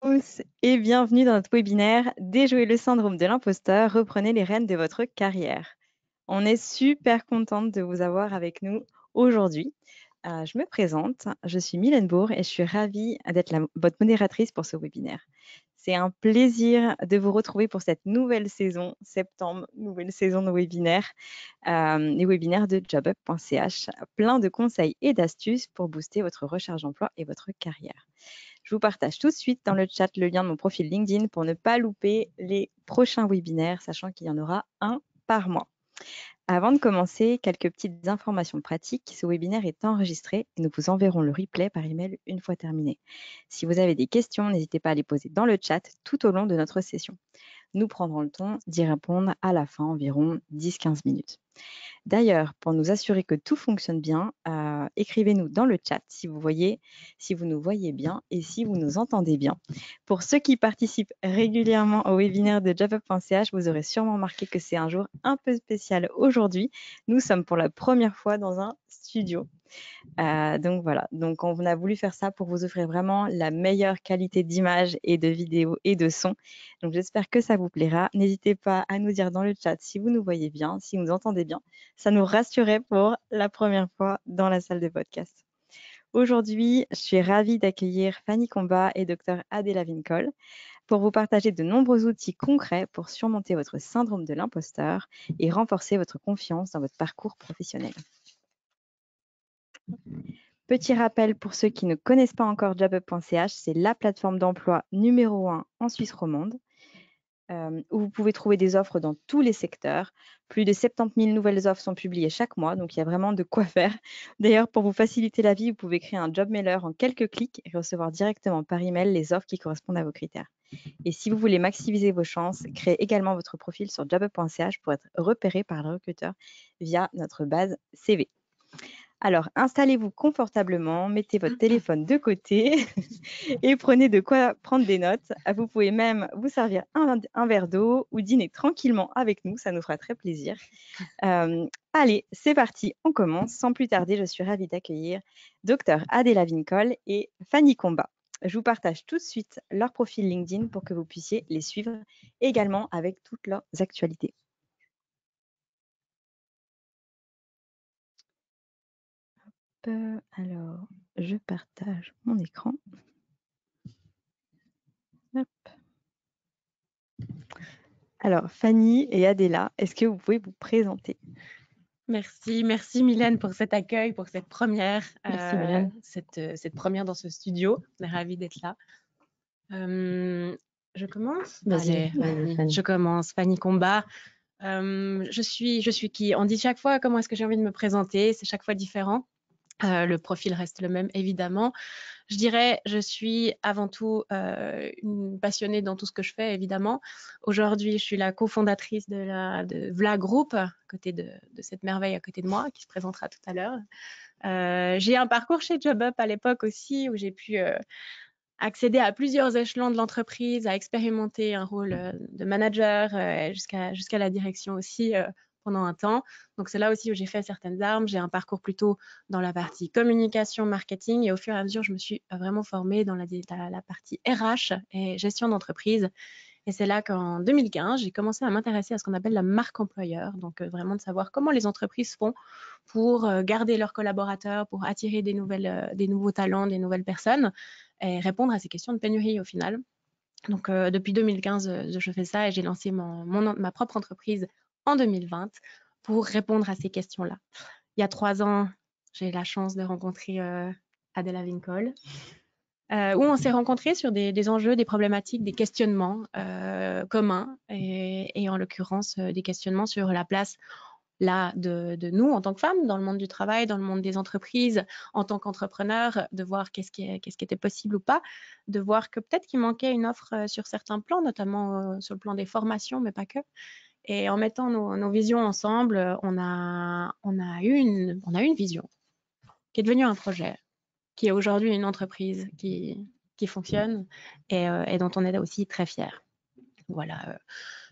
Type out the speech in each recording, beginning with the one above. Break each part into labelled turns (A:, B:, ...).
A: Tous et bienvenue dans notre webinaire Déjouer le syndrome de l'imposteur, reprenez les rênes de votre carrière. On est super contente de vous avoir avec nous aujourd'hui. Je me présente, je suis Mylène Bourg et je suis ravie d'être votre modératrice pour ce webinaire. C'est un plaisir de vous retrouver pour cette nouvelle saison, septembre, nouvelle saison de webinaires, les webinaires de jobup.ch, plein de conseils et d'astuces pour booster votre recherche d'emploi et votre carrière. Je vous partage tout de suite dans le chat le lien de mon profil LinkedIn pour ne pas louper les prochains webinaires, sachant qu'il y en aura un par mois. Avant de commencer, quelques petites informations pratiques. Ce webinaire est enregistré et nous vous enverrons le replay par email une fois terminé. Si vous avez des questions, n'hésitez pas à les poser dans le chat tout au long de notre session. Nous prendrons le temps d'y répondre à la fin, environ 10-15 minutes. D'ailleurs, pour nous assurer que tout fonctionne bien, écrivez-nous dans le chat si vous nous voyez bien et si vous nous entendez bien. Pour ceux qui participent régulièrement au webinaire de jobup.ch, vous aurez sûrement remarqué que c'est un jour un peu spécial aujourd'hui. Nous sommes pour la première fois dans un studio. Donc voilà, donc on a voulu faire ça pour vous offrir vraiment la meilleure qualité d'image et de vidéo et de son. Donc j'espère que ça vous plaira. N'hésitez pas à nous dire dans le chat si vous nous voyez bien, si vous nous entendez bien. Ça nous rassurait pour la première fois dans la salle de podcast. Aujourd'hui, je suis ravie d'accueillir Fanny Combat et Dr Adela Vincol pour vous partager de nombreux outils concrets pour surmonter votre syndrome de l'imposteur et renforcer votre confiance dans votre parcours professionnel. Petit rappel pour ceux qui ne connaissent pas encore jobup.ch, c'est la plateforme d'emploi numéro 1 en Suisse romande, où vous pouvez trouver des offres dans tous les secteurs. Plus de 70 000 nouvelles offres sont publiées chaque mois, donc il y a vraiment de quoi faire. D'ailleurs, pour vous faciliter la vie, vous pouvez créer un job mailer en quelques clics et recevoir directement par email les offres qui correspondent à vos critères. Et si vous voulez maximiser vos chances, créez également votre profil sur jobup.ch pour être repéré par le recruteur via notre base CV. Alors, installez-vous confortablement, mettez votre téléphone de côté et prenez de quoi prendre des notes. Vous pouvez même vous servir un verre d'eau ou dîner tranquillement avec nous, ça nous fera très plaisir. Allez, c'est parti, on commence. Sans plus tarder, je suis ravie d'accueillir Dr Adela Vincol et Fanny Combat. Je vous partage tout de suite leur profil LinkedIn pour que vous puissiez les suivre également avec toutes leurs actualités. Alors, je partage mon écran. Hop. Alors, Fanny et Adela, est-ce que vous pouvez vous présenter?
B: Merci Mylène pour cet accueil, pour cette première,
A: Merci, Mylène.
B: cette première dans ce studio. On est ravis d'être là. Je commence?
A: Vas-y,
B: Allez, je commence. Fanny Combat. Je suis qui? On dit chaque fois comment est-ce que j'ai envie de me présenter. C'est chaque fois différent. Le profil reste le même, évidemment. Je dirais, je suis avant tout une passionnée dans tout ce que je fais, évidemment. Aujourd'hui, je suis la cofondatrice de VLA Group, à côté de cette merveille à côté de moi, qui se présentera tout à l'heure. J'ai un parcours chez JobUp à l'époque aussi, où j'ai pu accéder à plusieurs échelons de l'entreprise, à expérimenter un rôle de manager jusqu'à la direction aussi pendant un temps. Donc, c'est là aussi où j'ai fait certaines armes. J'ai un parcours plutôt dans la partie communication, marketing, et au fur et à mesure, je me suis vraiment formée dans la partie RH et gestion d'entreprise. Et c'est là qu'en 2015, j'ai commencé à m'intéresser à ce qu'on appelle la marque employeur. Donc, vraiment de savoir comment les entreprises font pour garder leurs collaborateurs, pour attirer des nouveaux talents, des nouvelles personnes et répondre à ces questions de pénurie au final. Donc, depuis 2015, je fais ça et j'ai lancé ma propre entreprise en 2020 pour répondre à ces questions-là. Il y a 3 ans, j'ai eu la chance de rencontrer Adela Vincol, où on s'est rencontrés sur des enjeux, des problématiques, des questionnements communs et en l'occurrence des questionnements sur la place là de nous en tant que femmes dans le monde du travail, dans le monde des entreprises, en tant qu'entrepreneurs, de voir qu'est-ce qui était possible ou pas, de voir que peut-être qu'il manquait une offre sur certains plans, notamment sur le plan des formations, mais pas que. Et en mettant nos visions ensemble, on a eu une vision qui est devenue un projet, qui est aujourd'hui une entreprise qui fonctionne et dont on est aussi très fiers. Voilà.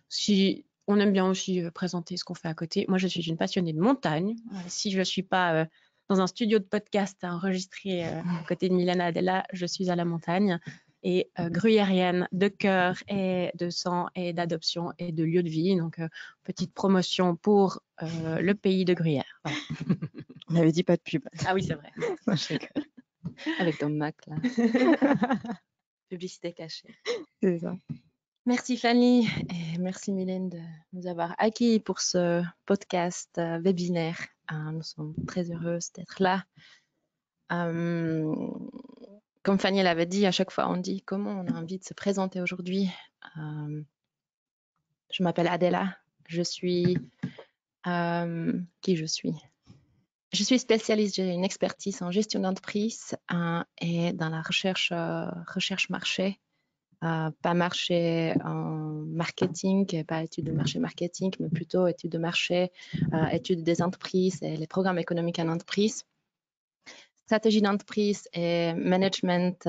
B: Si on aime bien aussi présenter ce qu'on fait à côté. Moi, je suis une passionnée de montagne. Si je ne suis pas dans un studio de podcast à enregistrer à côté de Mylène Adela, je suis à la montagne. et gruyérienne de cœur et de sang et d'adoption et de lieu de vie. Donc, petite promotion pour le pays de Gruyère. Voilà.
A: On avait dit pas de pub.
B: Ah oui, c'est vrai.
A: Non, je rigole.
C: Avec ton Mac, là. Publicité cachée.
A: C'est ça.
C: Merci Fanny et merci Mylène de nous avoir accueillis pour ce podcast webinaire. Nous sommes très heureuses d'être là. Comme Fanny l'avait dit, à chaque fois on dit comment on a envie de se présenter aujourd'hui. Je m'appelle Adela. Je suis qui je suis. Je suis spécialiste, j'ai une expertise en gestion d'entreprise et dans la recherche marché. Pas marché en marketing, pas études de marché marketing, mais plutôt études de marché, études des entreprises et les programmes économiques en entreprise. Stratégie d'entreprise et management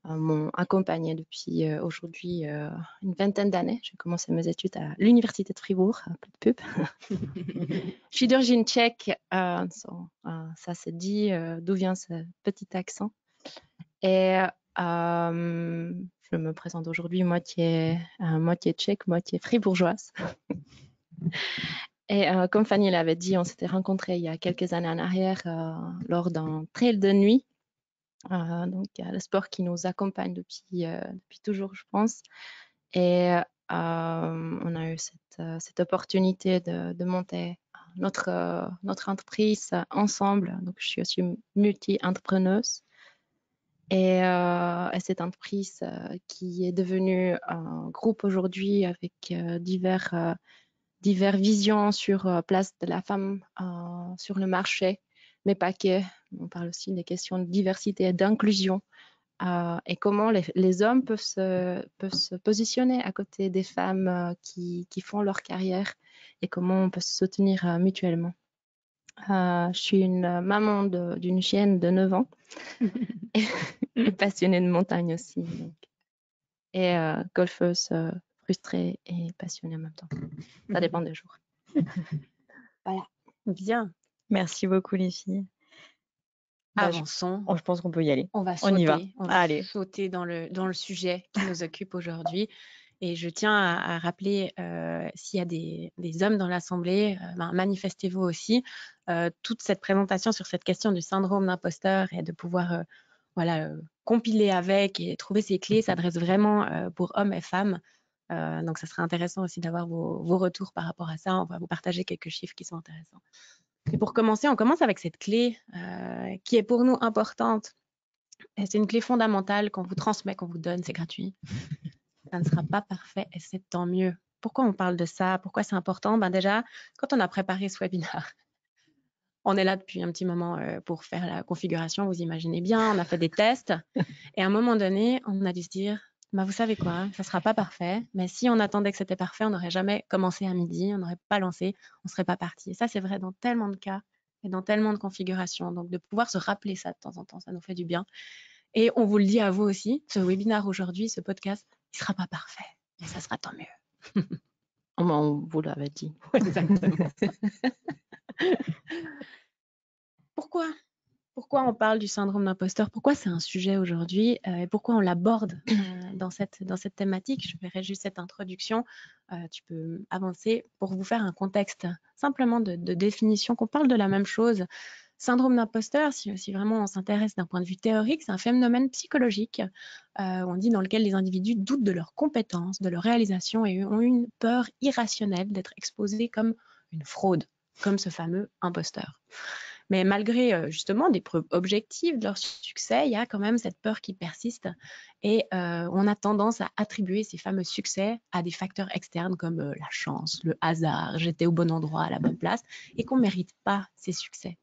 C: m'ont accompagnée depuis aujourd'hui une vingtaine d'années. J'ai commencé mes études à l'Université de Fribourg, un peu de pub. Je suis d'origine tchèque, ça se dit d'où vient ce petit accent. Et je me présente aujourd'hui moitié tchèque, moitié fribourgeoise. Et comme Fanny l'avait dit, on s'était rencontrés il y a quelques années en arrière lors d'un trail de nuit. Donc, le sport qui nous accompagne depuis toujours, je pense. Et on a eu cette opportunité de monter notre entreprise ensemble. Donc, je suis aussi multi-entrepreneuse. Et cette entreprise qui est devenue un groupe aujourd'hui avec diverses visions sur place de la femme sur le marché, mais pas que. On parle aussi des questions de diversité et d'inclusion et comment les hommes peuvent se positionner à côté des femmes qui font leur carrière et comment on peut se soutenir mutuellement. Je suis une maman d'une chienne de 9 ans et passionnée de montagne aussi. Donc. Et golfeuse frustrée et passionnée en même temps. Ça dépend des jours. Voilà.
B: Bien.
A: Merci beaucoup, les filles.
B: Avançons.
A: Je pense qu'on peut y aller.
B: On va sauter.
A: On y va.
B: On va
A: Allez.
B: sauter dans le sujet qui nous occupe aujourd'hui. Et je tiens à rappeler, s'il y a des hommes dans l'Assemblée, manifestez-vous aussi. Toute cette présentation sur cette question du syndrome d'imposteur et de pouvoir compiler avec et trouver ces clés s'adresse vraiment pour hommes et femmes. Donc, ça serait intéressant aussi d'avoir vos retours par rapport à ça. On va vous partager quelques chiffres qui sont intéressants. Et pour commencer, on commence avec cette clé qui est pour nous importante. Et c'est une clé fondamentale qu'on vous transmet, qu'on vous donne, c'est gratuit. Ça ne sera pas parfait et c'est tant mieux. Pourquoi on parle de ça? Pourquoi c'est important? Déjà, quand on a préparé ce webinaire, on est là depuis un petit moment pour faire la configuration, vous imaginez bien, on a fait des tests et à un moment donné, on a dû se dire, vous savez quoi, ça ne sera pas parfait, mais si on attendait que c'était parfait, on n'aurait jamais commencé à midi, on n'aurait pas lancé, on ne serait pas parti. Et ça, c'est vrai dans tellement de cas et dans tellement de configurations. Donc, de pouvoir se rappeler ça de temps en temps, ça nous fait du bien. Et on vous le dit à vous aussi, ce webinaire aujourd'hui, ce podcast, il ne sera pas parfait, mais ça sera tant mieux.
C: On vous l'avait dit.
B: Exactement. Pourquoi on parle du syndrome d'imposteur? Pourquoi c'est un sujet aujourd'hui et pourquoi on l'aborde dans cette thématique? Je verrai juste cette introduction. Tu peux avancer pour vous faire un contexte simplement de définition, qu'on parle de la même chose. Syndrome d'imposteur, si vraiment on s'intéresse d'un point de vue théorique, c'est un phénomène psychologique on dit dans lequel les individus doutent de leurs compétences, de leur réalisation et ont une peur irrationnelle d'être exposés comme une fraude, comme ce fameux imposteur. Mais malgré justement des preuves objectives de leur succès, il y a quand même cette peur qui persiste et on a tendance à attribuer ces fameux succès à des facteurs externes comme la chance, le hasard, j'étais au bon endroit à la bonne place et qu'on ne mérite pas ces succès.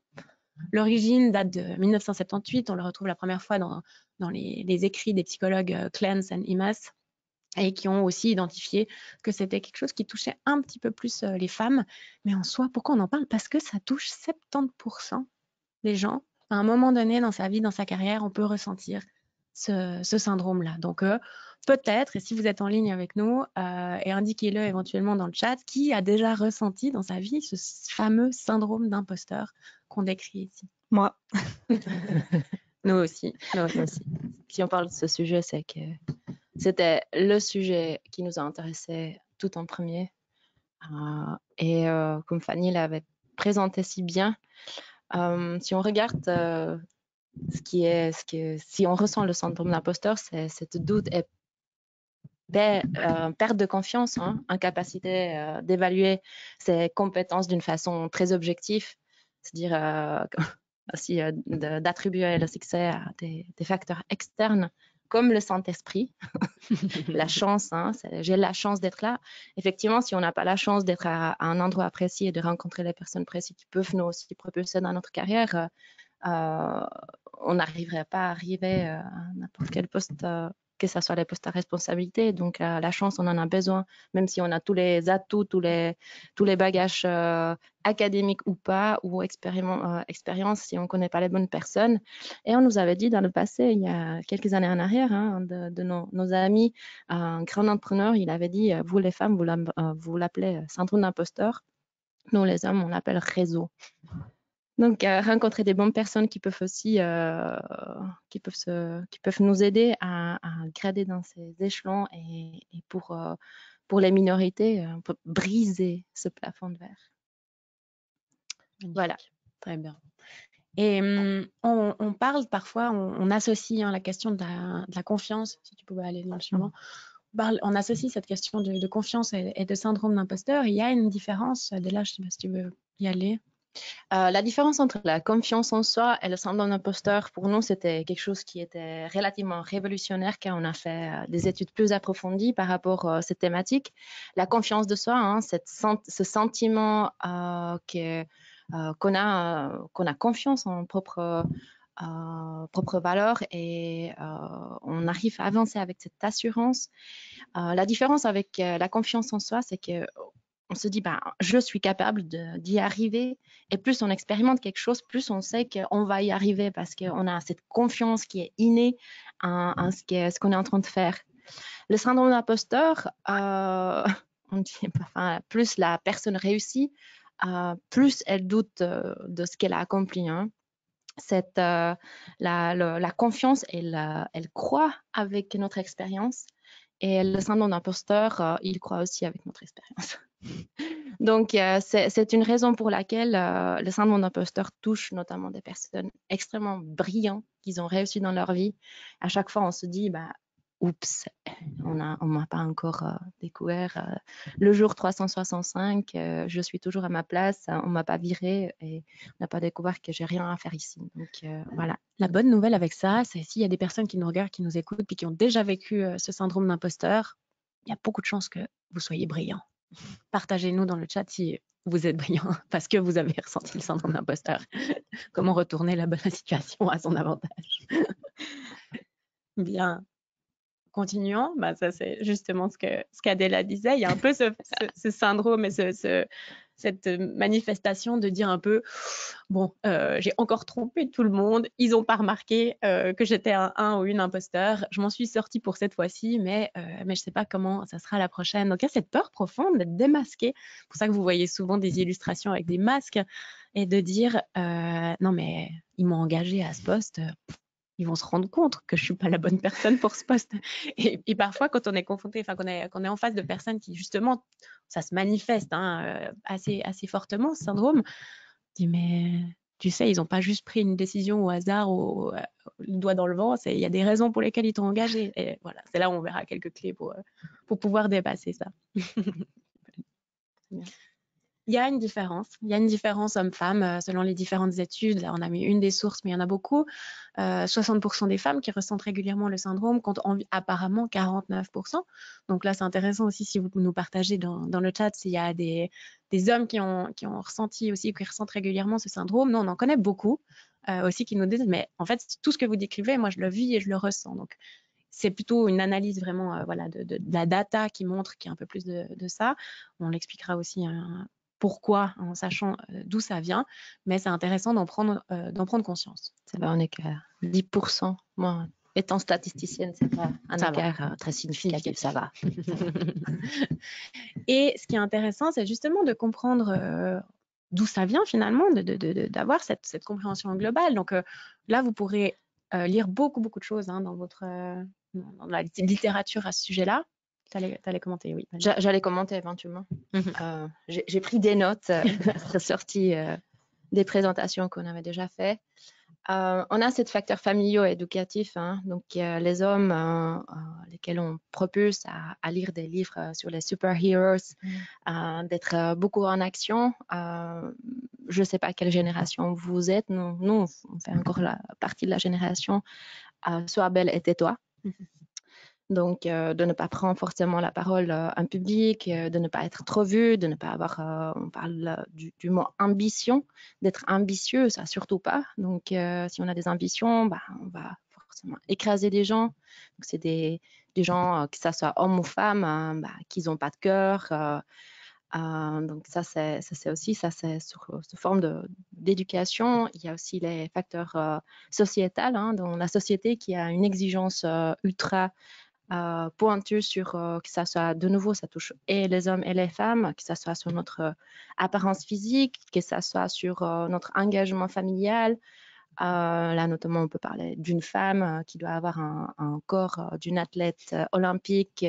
B: L'origine date de 1978, on le retrouve la première fois dans les écrits des psychologues Clance et Imas et qui ont aussi identifié que c'était quelque chose qui touchait un petit peu plus les femmes. Mais en soi, pourquoi on en parle? Parce que ça touche 70% des gens. À un moment donné dans sa vie, dans sa carrière, on peut ressentir ce syndrome-là. Donc, peut-être, et si vous êtes en ligne avec nous, et indiquez-le éventuellement dans le chat, qui a déjà ressenti dans sa vie ce fameux syndrome d'imposteur qu'on décrit ici?
A: Moi.
B: Nous aussi.
C: si on parle de ce sujet, c'est que c'était le sujet qui nous a intéressés tout en premier. Et comme Fanny l'avait présenté si bien, si on regarde si on ressent le syndrome d'imposteur, c'est cette doute et perte de confiance, hein, incapacité d'évaluer ses compétences d'une façon très objective, c'est-à-dire aussi d'attribuer le succès à des facteurs externes comme le Saint-Esprit, la chance, hein, j'ai la chance d'être là. Effectivement, si on n'a pas la chance d'être à un endroit précis et de rencontrer les personnes précises qui peuvent nous aussi propulser dans notre carrière, on n'arriverait pas à arriver à n'importe quel poste, que ce soit les postes à responsabilité. Donc, la chance, on en a besoin, même si on a tous les atouts, tous les bagages académiques ou pas, ou expérience, si on ne connaît pas les bonnes personnes. Et on nous avait dit dans le passé, il y a quelques années en arrière, hein, de nos amis, un grand entrepreneur, il avait dit, vous les femmes, vous l'appelez syndrome d'imposteur. Nous, les hommes, on l'appelle réseau. Donc, rencontrer des bonnes personnes qui peuvent aussi, qui peuvent nous aider à grader dans ces échelons et pour les minorités, pour briser ce plafond de verre. Voilà.
B: Très bien. Et on parle parfois, on associe la question de la confiance, si tu pouvais aller dans le suivant. On associe cette question de confiance et de syndrome d'imposteur. Il y a une différence. Della, je ne sais pas si tu veux y aller.
C: La différence entre la confiance en soi et le syndrome d'imposteur, pour nous, c'était quelque chose qui était relativement révolutionnaire car on a fait des études plus approfondies par rapport à cette thématique. La confiance de soi, hein, ce sentiment qu'on a confiance en propre valeur et on arrive à avancer avec cette assurance. La différence avec la confiance en soi, c'est que on se dit, je suis capable d'y arriver. Et plus on expérimente quelque chose, plus on sait qu'on va y arriver parce qu'on a cette confiance qui est innée en ce qu'on est en train de faire. Le syndrome d'imposteur, on dit, plus la personne réussit, plus elle doute de ce qu'elle a accompli. Hein. La confiance, elle croît avec notre expérience. Et le syndrome d'imposteur, il croît aussi avec notre expérience. Donc, c'est une raison pour laquelle le syndrome d'imposteur touche notamment des personnes extrêmement brillantes qui ont réussi dans leur vie. À chaque fois, on se dit, oups, on m'a pas encore découvert. Le jour 365, je suis toujours à ma place, on m'a pas viré et on n'a pas découvert que j'ai rien à faire ici. Donc, voilà.
B: La bonne nouvelle avec ça, c'est s'il y a des personnes qui nous regardent, qui nous écoutent, puis qui ont déjà vécu ce syndrome d'imposteur, il y a beaucoup de chances que vous soyez brillant. Partagez-nous dans le chat si vous êtes brillant parce que vous avez ressenti le syndrome d'imposteur. Comment retourner la situation à son avantage. Bien. Continuons. Ça, c'est justement ce qu'Adela disait. Il y a un peu ce syndrome et cette manifestation de dire un peu, j'ai encore trompé tout le monde. Ils n'ont pas remarqué que j'étais un ou une imposteur. Je m'en suis sortie pour cette fois-ci, mais je ne sais pas comment ça sera la prochaine. Donc, il y a cette peur profonde d'être démasqué. C'est pour ça que vous voyez souvent des illustrations avec des masques et de dire, non, mais ils m'ont engagé à ce poste. Ils vont se rendre compte que je suis pas la bonne personne pour ce poste. Et parfois, quand on est confronté, qu'on est en face de personnes qui, justement, ça se manifeste assez fortement, ce syndrome, on dit, mais tu sais, ils n'ont pas juste pris une décision au hasard, le doigt dans le vent, il y a des raisons pour lesquelles ils t'ont engagé. Et voilà, c'est là où on verra quelques clés pour pouvoir dépasser ça. Il y a une différence homme-femme selon les différentes études. Là, on a mis une des sources, mais il y en a beaucoup. 60% des femmes qui ressentent régulièrement le syndrome comptent apparemment 49%. Donc là, c'est intéressant aussi si vous nous partagez dans le chat s'il y a des hommes qui ont ressenti aussi, qui ressentent régulièrement ce syndrome. Nous, on en connaît beaucoup aussi qui nous disent, mais en fait, tout ce que vous décrivez, moi, je le vis et je le ressens. Donc, c'est plutôt une analyse vraiment de la data qui montre qu'il y a un peu plus de ça. On l'expliquera aussi pourquoi, en sachant d'où ça vient, mais c'est intéressant d'en prendre conscience.
C: Ça va, on est qu'à 10%. Moi, étant statisticienne, c'est pas un écart très significatif, ça va.
B: Et ce qui est intéressant, c'est justement de comprendre d'où ça vient finalement, d'avoir cette compréhension globale. Donc là, vous pourrez lire beaucoup de choses hein, dans la littérature à ce sujet-là. Tu allais commenter, oui.
C: J'allais commenter éventuellement. J'ai pris des notes ressorties des présentations qu'on avait déjà faites. On a ces facteurs familiaux et éducatifs, hein, donc les hommes lesquels on propulse à lire des livres sur les super-heroes, d'être beaucoup en action. Je ne sais pas quelle génération vous êtes. Nous on fait encore partie de la génération Sois belle et tais-toi. Donc, de ne pas prendre forcément la parole en public, de ne pas être trop vu, de ne pas avoir, on parle du mot ambition, d'être ambitieux, ça surtout pas. Donc, si on a des ambitions, bah, on va forcément écraser des gens. Donc, c'est des gens, que ça soit hommes ou femmes, bah, qui n'ont pas de cœur. Donc, ça c'est aussi, ça c'est sous forme d'éducation. Il y a aussi les facteurs sociétals, hein, dans la société qui a une exigence ultra pointue sur que ça soit, de nouveau, ça touche et les hommes et les femmes, que ça soit sur notre apparence physique, que ça soit sur notre engagement familial. Là, notamment, on peut parler d'une femme qui doit avoir un corps d'une athlète olympique,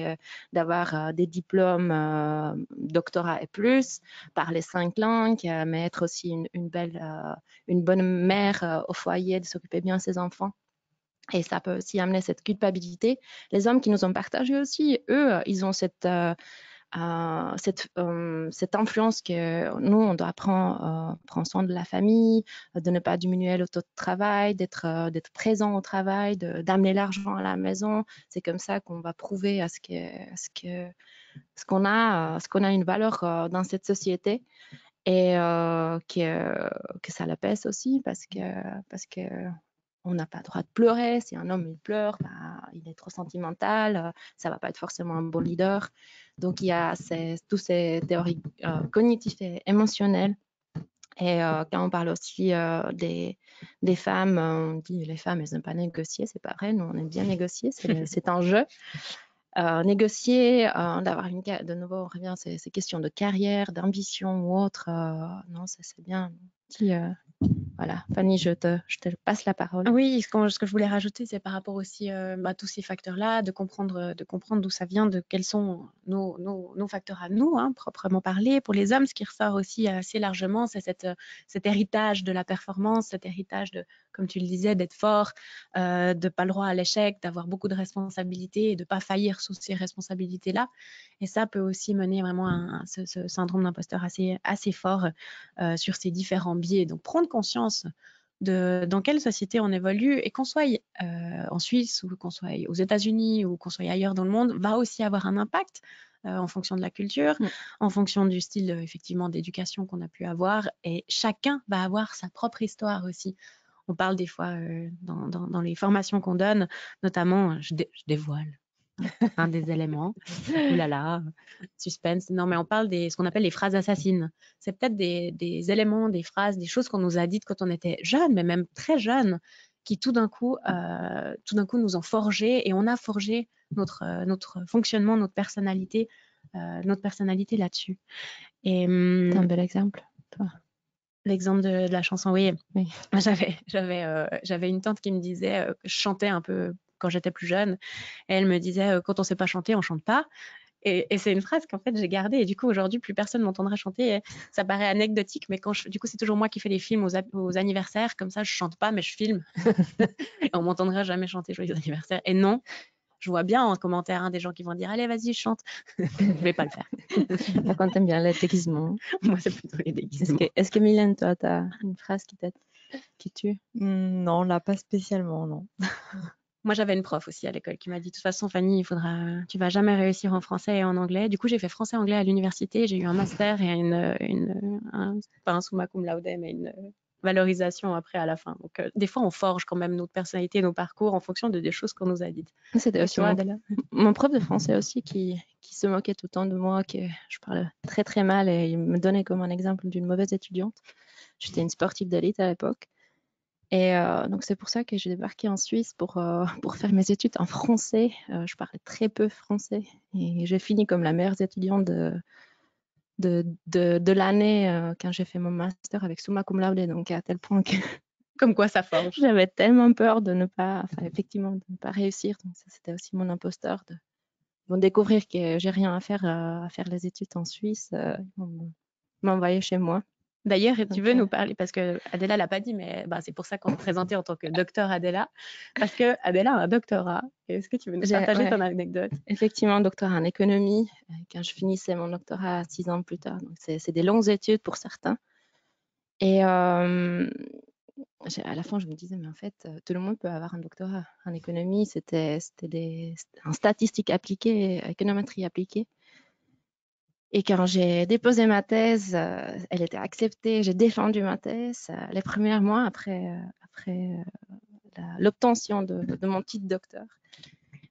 C: d'avoir des diplômes, doctorat et plus, parler 5 langues, mais être aussi une bonne mère au foyer, de s'occuper bien de ses enfants. Et ça peut aussi amener cette culpabilité. Les hommes qui nous ont partagé aussi, eux, ils ont cette influence que nous, on doit prendre soin de la famille, de ne pas diminuer le taux de travail, d'être présent au travail, d'amener l'argent à la maison. C'est comme ça qu'on va prouver à ce qu'on a une valeur dans cette société, et que ça la pèse aussi parce que on n'a pas le droit de pleurer. Si un homme il pleure, bah, il est trop sentimental, ça va pas être forcément un bon leader. Donc il y a tous ces théories cognitives et émotionnelles. Et quand on parle aussi des femmes, on dit les femmes elles n'aiment pas négocier, c'est pas vrai, nous on aime bien négocier, c'est un jeu. Négocier, d'avoir de nouveau on revient à ces questions de carrière, d'ambition ou autre, non, ça c'est bien. Voilà, Fanny, je te passe la parole.
B: Oui, ce que je voulais rajouter, c'est par rapport aussi à tous ces facteurs-là, de comprendre d'où ça vient, de quels sont nos facteurs à nous, hein, proprement parlé. Pour les hommes, ce qui ressort aussi assez largement, c'est cet héritage de la performance, cet héritage de, comme tu le disais, d'être fort, de pas le droit à l'échec, d'avoir beaucoup de responsabilités et de pas faillir sous ces responsabilités-là. Et ça peut aussi mener vraiment à ce syndrome d'imposteur assez fort sur ces différents biais. Donc, prendre conscience dans quelle société on évolue, et qu'on soit en Suisse ou qu'on soit aux États-Unis ou qu'on soit ailleurs dans le monde, va aussi avoir un impact en fonction de la culture, en fonction du style effectivement d'éducation qu'on a pu avoir, et chacun va avoir sa propre histoire aussi. On parle des fois dans les formations qu'on donne, notamment, je dévoile un des éléments. Ouh là là, suspense. Non, mais on parle ce qu'on appelle les phrases assassines. C'est peut-être des éléments, des phrases, des choses qu'on nous a dites quand on était jeune, mais même très jeune, qui tout d'un coup nous ont forgé, et on a forgé notre fonctionnement, notre personnalité là-dessus. Et
C: c'est un bel exemple, toi.
B: L'exemple de la chanson, oui. J'avais une tante qui me disait que je chantais un peu quand j'étais plus jeune, et elle me disait quand on sait pas chanter, on chante pas. Et c'est une phrase qu'en fait j'ai gardée, et du coup aujourd'hui plus personne m'entendra chanter. Et ça paraît anecdotique, mais du coup c'est toujours moi qui fais les films aux anniversaires, comme ça je chante pas mais je filme. Et on m'entendra jamais chanter joyeux anniversaire. Et non, je vois bien en commentaire des gens qui vont dire allez vas-y chante. Je vais pas le faire.
C: Par contre t'aimes bien les déguisements.
B: Moi c'est plutôt les déguisements.
C: Est-ce que Mylène, toi t'as une phrase qui tue?
A: Non, là pas spécialement, non.
B: Moi, j'avais une prof aussi à l'école qui m'a dit, de toute façon, Fanny, tu vas jamais réussir en français et en anglais. Du coup, j'ai fait français-anglais à l'université. J'ai eu un master et pas un summa cum laude, mais une valorisation après à la fin. Donc, des fois, on forge quand même notre personnalité, nos parcours en fonction des choses qu'on nous a dites.
C: C'était aussi mon prof de français aussi qui se moquait tout le temps de moi, que je parlais très très mal, et il me donnait comme un exemple d'une mauvaise étudiante. J'étais une sportive d'élite à l'époque. Et donc c'est pour ça que j'ai débarqué en Suisse pour faire mes études en français. Je parlais très peu français, et j'ai fini comme la meilleure étudiante de l'année quand j'ai fait mon master avec summa cum laude. Donc à tel point que
B: Comme quoi ça forge.
C: J'avais tellement peur de ne pas, effectivement, de ne pas réussir. Donc ça, c'était aussi mon imposteur de vont découvrir que j'ai rien à faire les études en Suisse. Ils vont m'envoyer chez moi.
B: D'ailleurs, tu
C: Donc,
B: veux nous parler, parce que Adela l'a pas dit, mais c'est pour ça qu'on te présentait en tant que docteur Adela, parce que Adela a un doctorat. Est-ce que tu veux nous partager ton anecdote?
C: Effectivement, doctorat en économie. Quand je finissais mon doctorat 6 ans plus tard, donc c'est des longues études pour certains. Et à la fin, je me disais, mais en fait, tout le monde peut avoir un doctorat en économie. C'était en statistique appliquée, économétrie appliquée. Et quand j'ai déposé ma thèse, elle était acceptée. J'ai défendu ma thèse les premiers mois après l'obtention de mon titre docteur.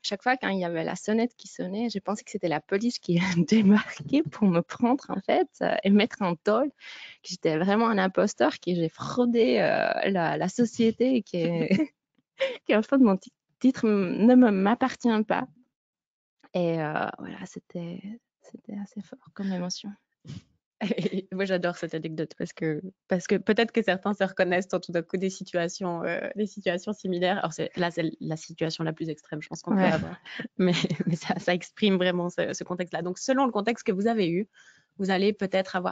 C: Chaque fois, quand il y avait la sonnette qui sonnait, j'ai pensé que c'était la police qui débarquait pour me prendre, en fait, et mettre en tôle, que j'étais vraiment un imposteur, que j'ai fraudé la société et qu'en fait, mon titre ne m'appartient pas. Et voilà, c'était assez fort comme émotion.
B: Et moi, j'adore cette anecdote parce que peut-être que certains se reconnaissent dans tout d'un coup des situations similaires. Alors, c'est la situation la plus extrême, je pense qu'on peut avoir. Mais ça exprime vraiment ce contexte-là. Donc, selon le contexte que vous avez eu, vous allez peut-être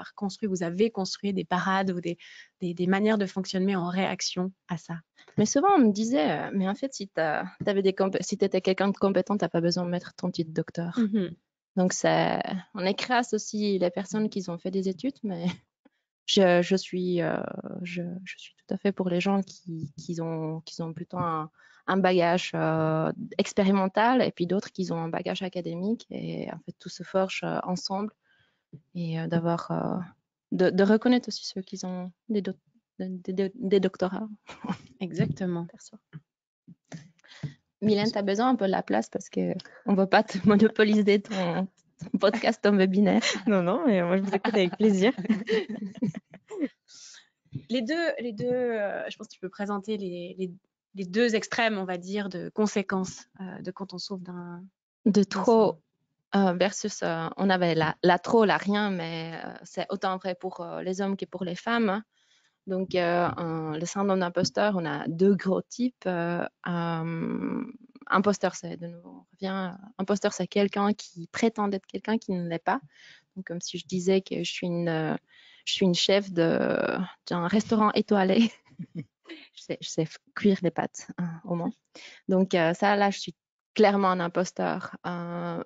B: vous avez construit des parades ou des manières de fonctionner en réaction à ça.
C: Mais souvent, on me disait, mais en fait, si tu étais quelqu'un de compétent, tu n'as pas besoin de mettre ton titre docteur. Donc, on écrase aussi les personnes qui ont fait des études, mais je suis tout à fait pour les gens qui ont plutôt un bagage expérimental et puis d'autres qui ont un bagage académique. Et en fait, tout se forge ensemble et de reconnaître aussi ceux qui ont des doctorats.
B: Exactement.
C: Mylène, tu as besoin un peu de la place parce qu'on ne veut pas te monopoliser ton podcast, ton webinaire.
A: Non, mais moi je vous écoute avec plaisir.
B: Les deux, je pense que tu peux présenter les deux extrêmes, on va dire, de conséquences de quand on souffre
C: de trop versus on avait la trop, la rien, mais c'est autant vrai pour les hommes que pour les femmes. Donc, le syndrome d'imposteur, on a deux gros types. Imposteur, c'est de nouveau, on revient. Imposteur, c'est quelqu'un qui prétend être quelqu'un qui ne l'est pas. Donc, comme si je disais que je suis une chef d'un restaurant étoilé. je sais cuire les pâtes au moins. Donc, ça, là, je suis clairement un imposteur.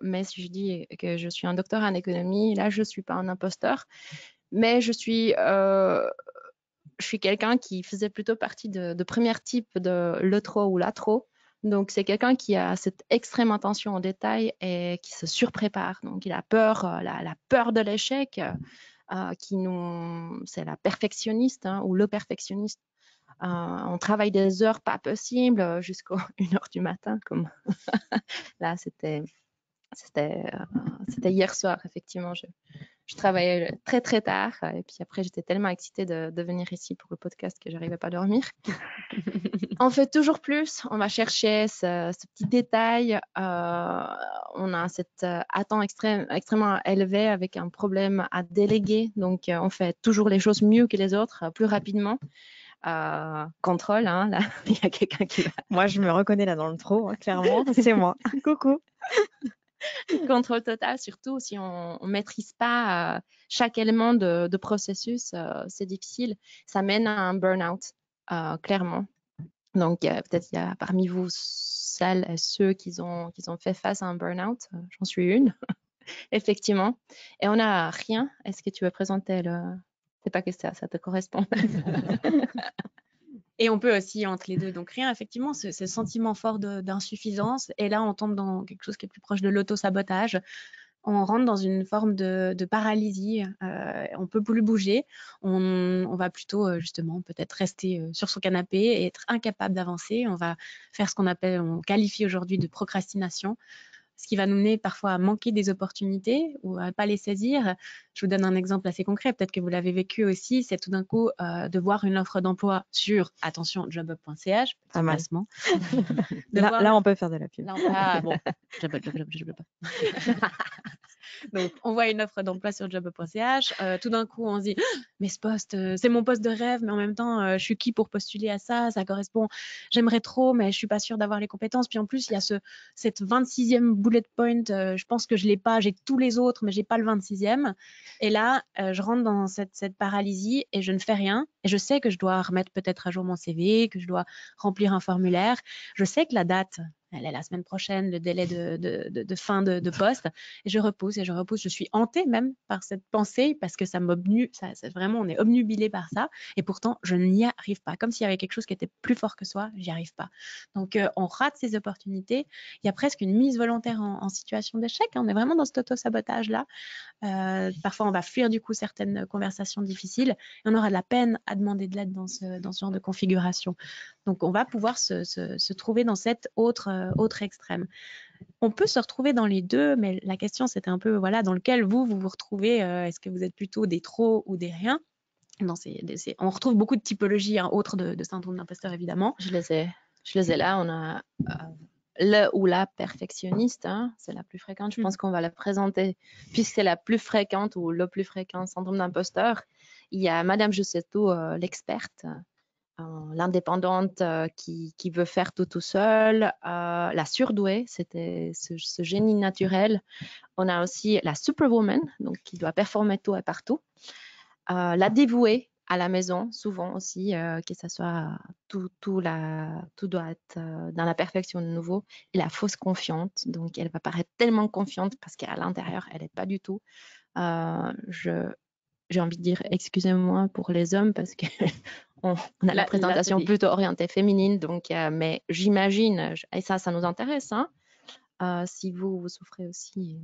C: Mais si je dis que je suis un docteur en économie, là, je ne suis pas un imposteur. Mais je suis quelqu'un qui faisait plutôt partie de premier type de le trop ou la trop. Donc, c'est quelqu'un qui a cette extrême attention au détail et qui se surprépare. Donc, il a peur, la peur de l'échec, c'est la perfectionniste ou le perfectionniste. On travaille des heures pas possibles jusqu'à 1h du matin. Comme là, c'était hier soir, effectivement. Je travaillais très très tard et puis après j'étais tellement excitée de venir ici pour le podcast que j'arrivais pas à dormir. On fait toujours plus, on va chercher ce petit détail. On a cette attente extrêmement élevée avec un problème à déléguer, donc on fait toujours les choses mieux que les autres, plus rapidement. Contrôle, hein, là, il y a quelqu'un qui va.
A: Moi, je me reconnais là dans le trop, hein, clairement, c'est moi. Coucou.
C: Contrôle total, surtout si on ne maîtrise pas chaque élément de processus, c'est difficile. Ça mène à un burn-out, clairement. Donc, peut-être il y a parmi vous celles et ceux qui ont fait face à un burn-out. J'en suis une, effectivement. Et on n'a rien. Est-ce que tu veux présenter C'est pas que ça te correspond.
B: Et on peut aussi entre les deux. Donc rien, effectivement, ce sentiment fort d'insuffisance. Et là, on tombe dans quelque chose qui est plus proche de l'auto-sabotage. On rentre dans une forme de paralysie. On peut plus bouger. On va plutôt justement peut-être rester sur son canapé et être incapable d'avancer. On va faire ce on qualifie aujourd'hui de procrastination, ce qui va nous mener parfois à manquer des opportunités ou à ne pas les saisir. Je vous donne un exemple assez concret, peut-être que vous l'avez vécu aussi, c'est tout d'un coup de voir une offre d'emploi sur, attention, jobup.ch, petit placement.
A: Là, on peut faire de la pub.
B: Bon, jobup. Donc, on voit une offre d'emploi sur job.ch. Tout d'un coup, on se dit, mais ce poste, c'est mon poste de rêve, mais en même temps, je suis qui pour postuler à ça? Ça correspond, j'aimerais trop, mais je suis pas sûre d'avoir les compétences. Puis en plus, il y a cette 26e bullet point. Je pense que je l'ai pas. J'ai tous les autres, mais j'ai pas le 26e. Et là, je rentre dans cette paralysie et je ne fais rien. Et je sais que je dois remettre peut-être à jour mon CV, que je dois remplir un formulaire. Je sais que la date, elle est la semaine prochaine, le délai de fin de poste. Et je repousse et je repousse. Je suis hantée même par cette pensée parce que ça m'obnue. Vraiment, on est obnubilé par ça. Et pourtant, je n'y arrive pas. Comme s'il y avait quelque chose qui était plus fort que soi, j'y arrive pas. Donc, on rate ces opportunités. Il y a presque une mise volontaire en situation d'échec. On est vraiment dans cet auto-sabotage-là. Parfois, on va fuir du coup certaines conversations difficiles et on aura de la peine à demander de l'aide dans ce genre de configuration. Donc, on va pouvoir se trouver dans cet autre extrême. On peut se retrouver dans les deux, mais la question, c'était un peu, voilà, dans lequel vous vous retrouvez. Est-ce que vous êtes plutôt des trop ou des rien? On retrouve beaucoup de typologies autres de syndrome d'imposteur, évidemment.
C: Je les ai là. On a le ou la perfectionniste, hein, c'est la plus fréquente. Je pense qu'on va la présenter puisque c'est la plus fréquente ou le plus fréquent syndrome d'imposteur. Il y a Madame Je sais tout, l'experte, l'indépendante qui veut faire tout seul, la surdouée, c'était ce génie naturel. On a aussi la superwoman, donc qui doit performer tout et partout. La dévouée à la maison, souvent aussi, que ce soit tout doit être dans la perfection de nouveau. Et la fausse confiante, donc elle va paraître tellement confiante parce qu'à l'intérieur, elle n'est pas du tout. J'ai envie de dire, excusez-moi pour les hommes parce que on a la présentation plutôt orientée féminine, donc, mais j'imagine, et ça nous intéresse, hein, si vous souffrez aussi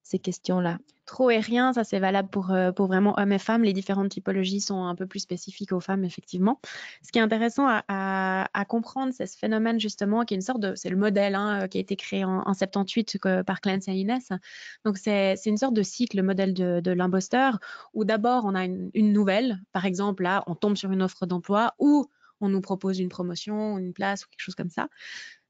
C: ces questions-là.
B: Trop et rien, ça c'est valable pour vraiment hommes et femmes. Les différentes typologies sont un peu plus spécifiques aux femmes, effectivement. Ce qui est intéressant à comprendre, c'est ce phénomène justement qui est une sorte de, c'est le modèle qui a été créé en 78 par Clancy et Innes. Donc c'est une sorte de cycle, le modèle de l'imposteur, où d'abord on a une nouvelle, par exemple là on tombe sur une offre d'emploi ou on nous propose une promotion, une place ou quelque chose comme ça.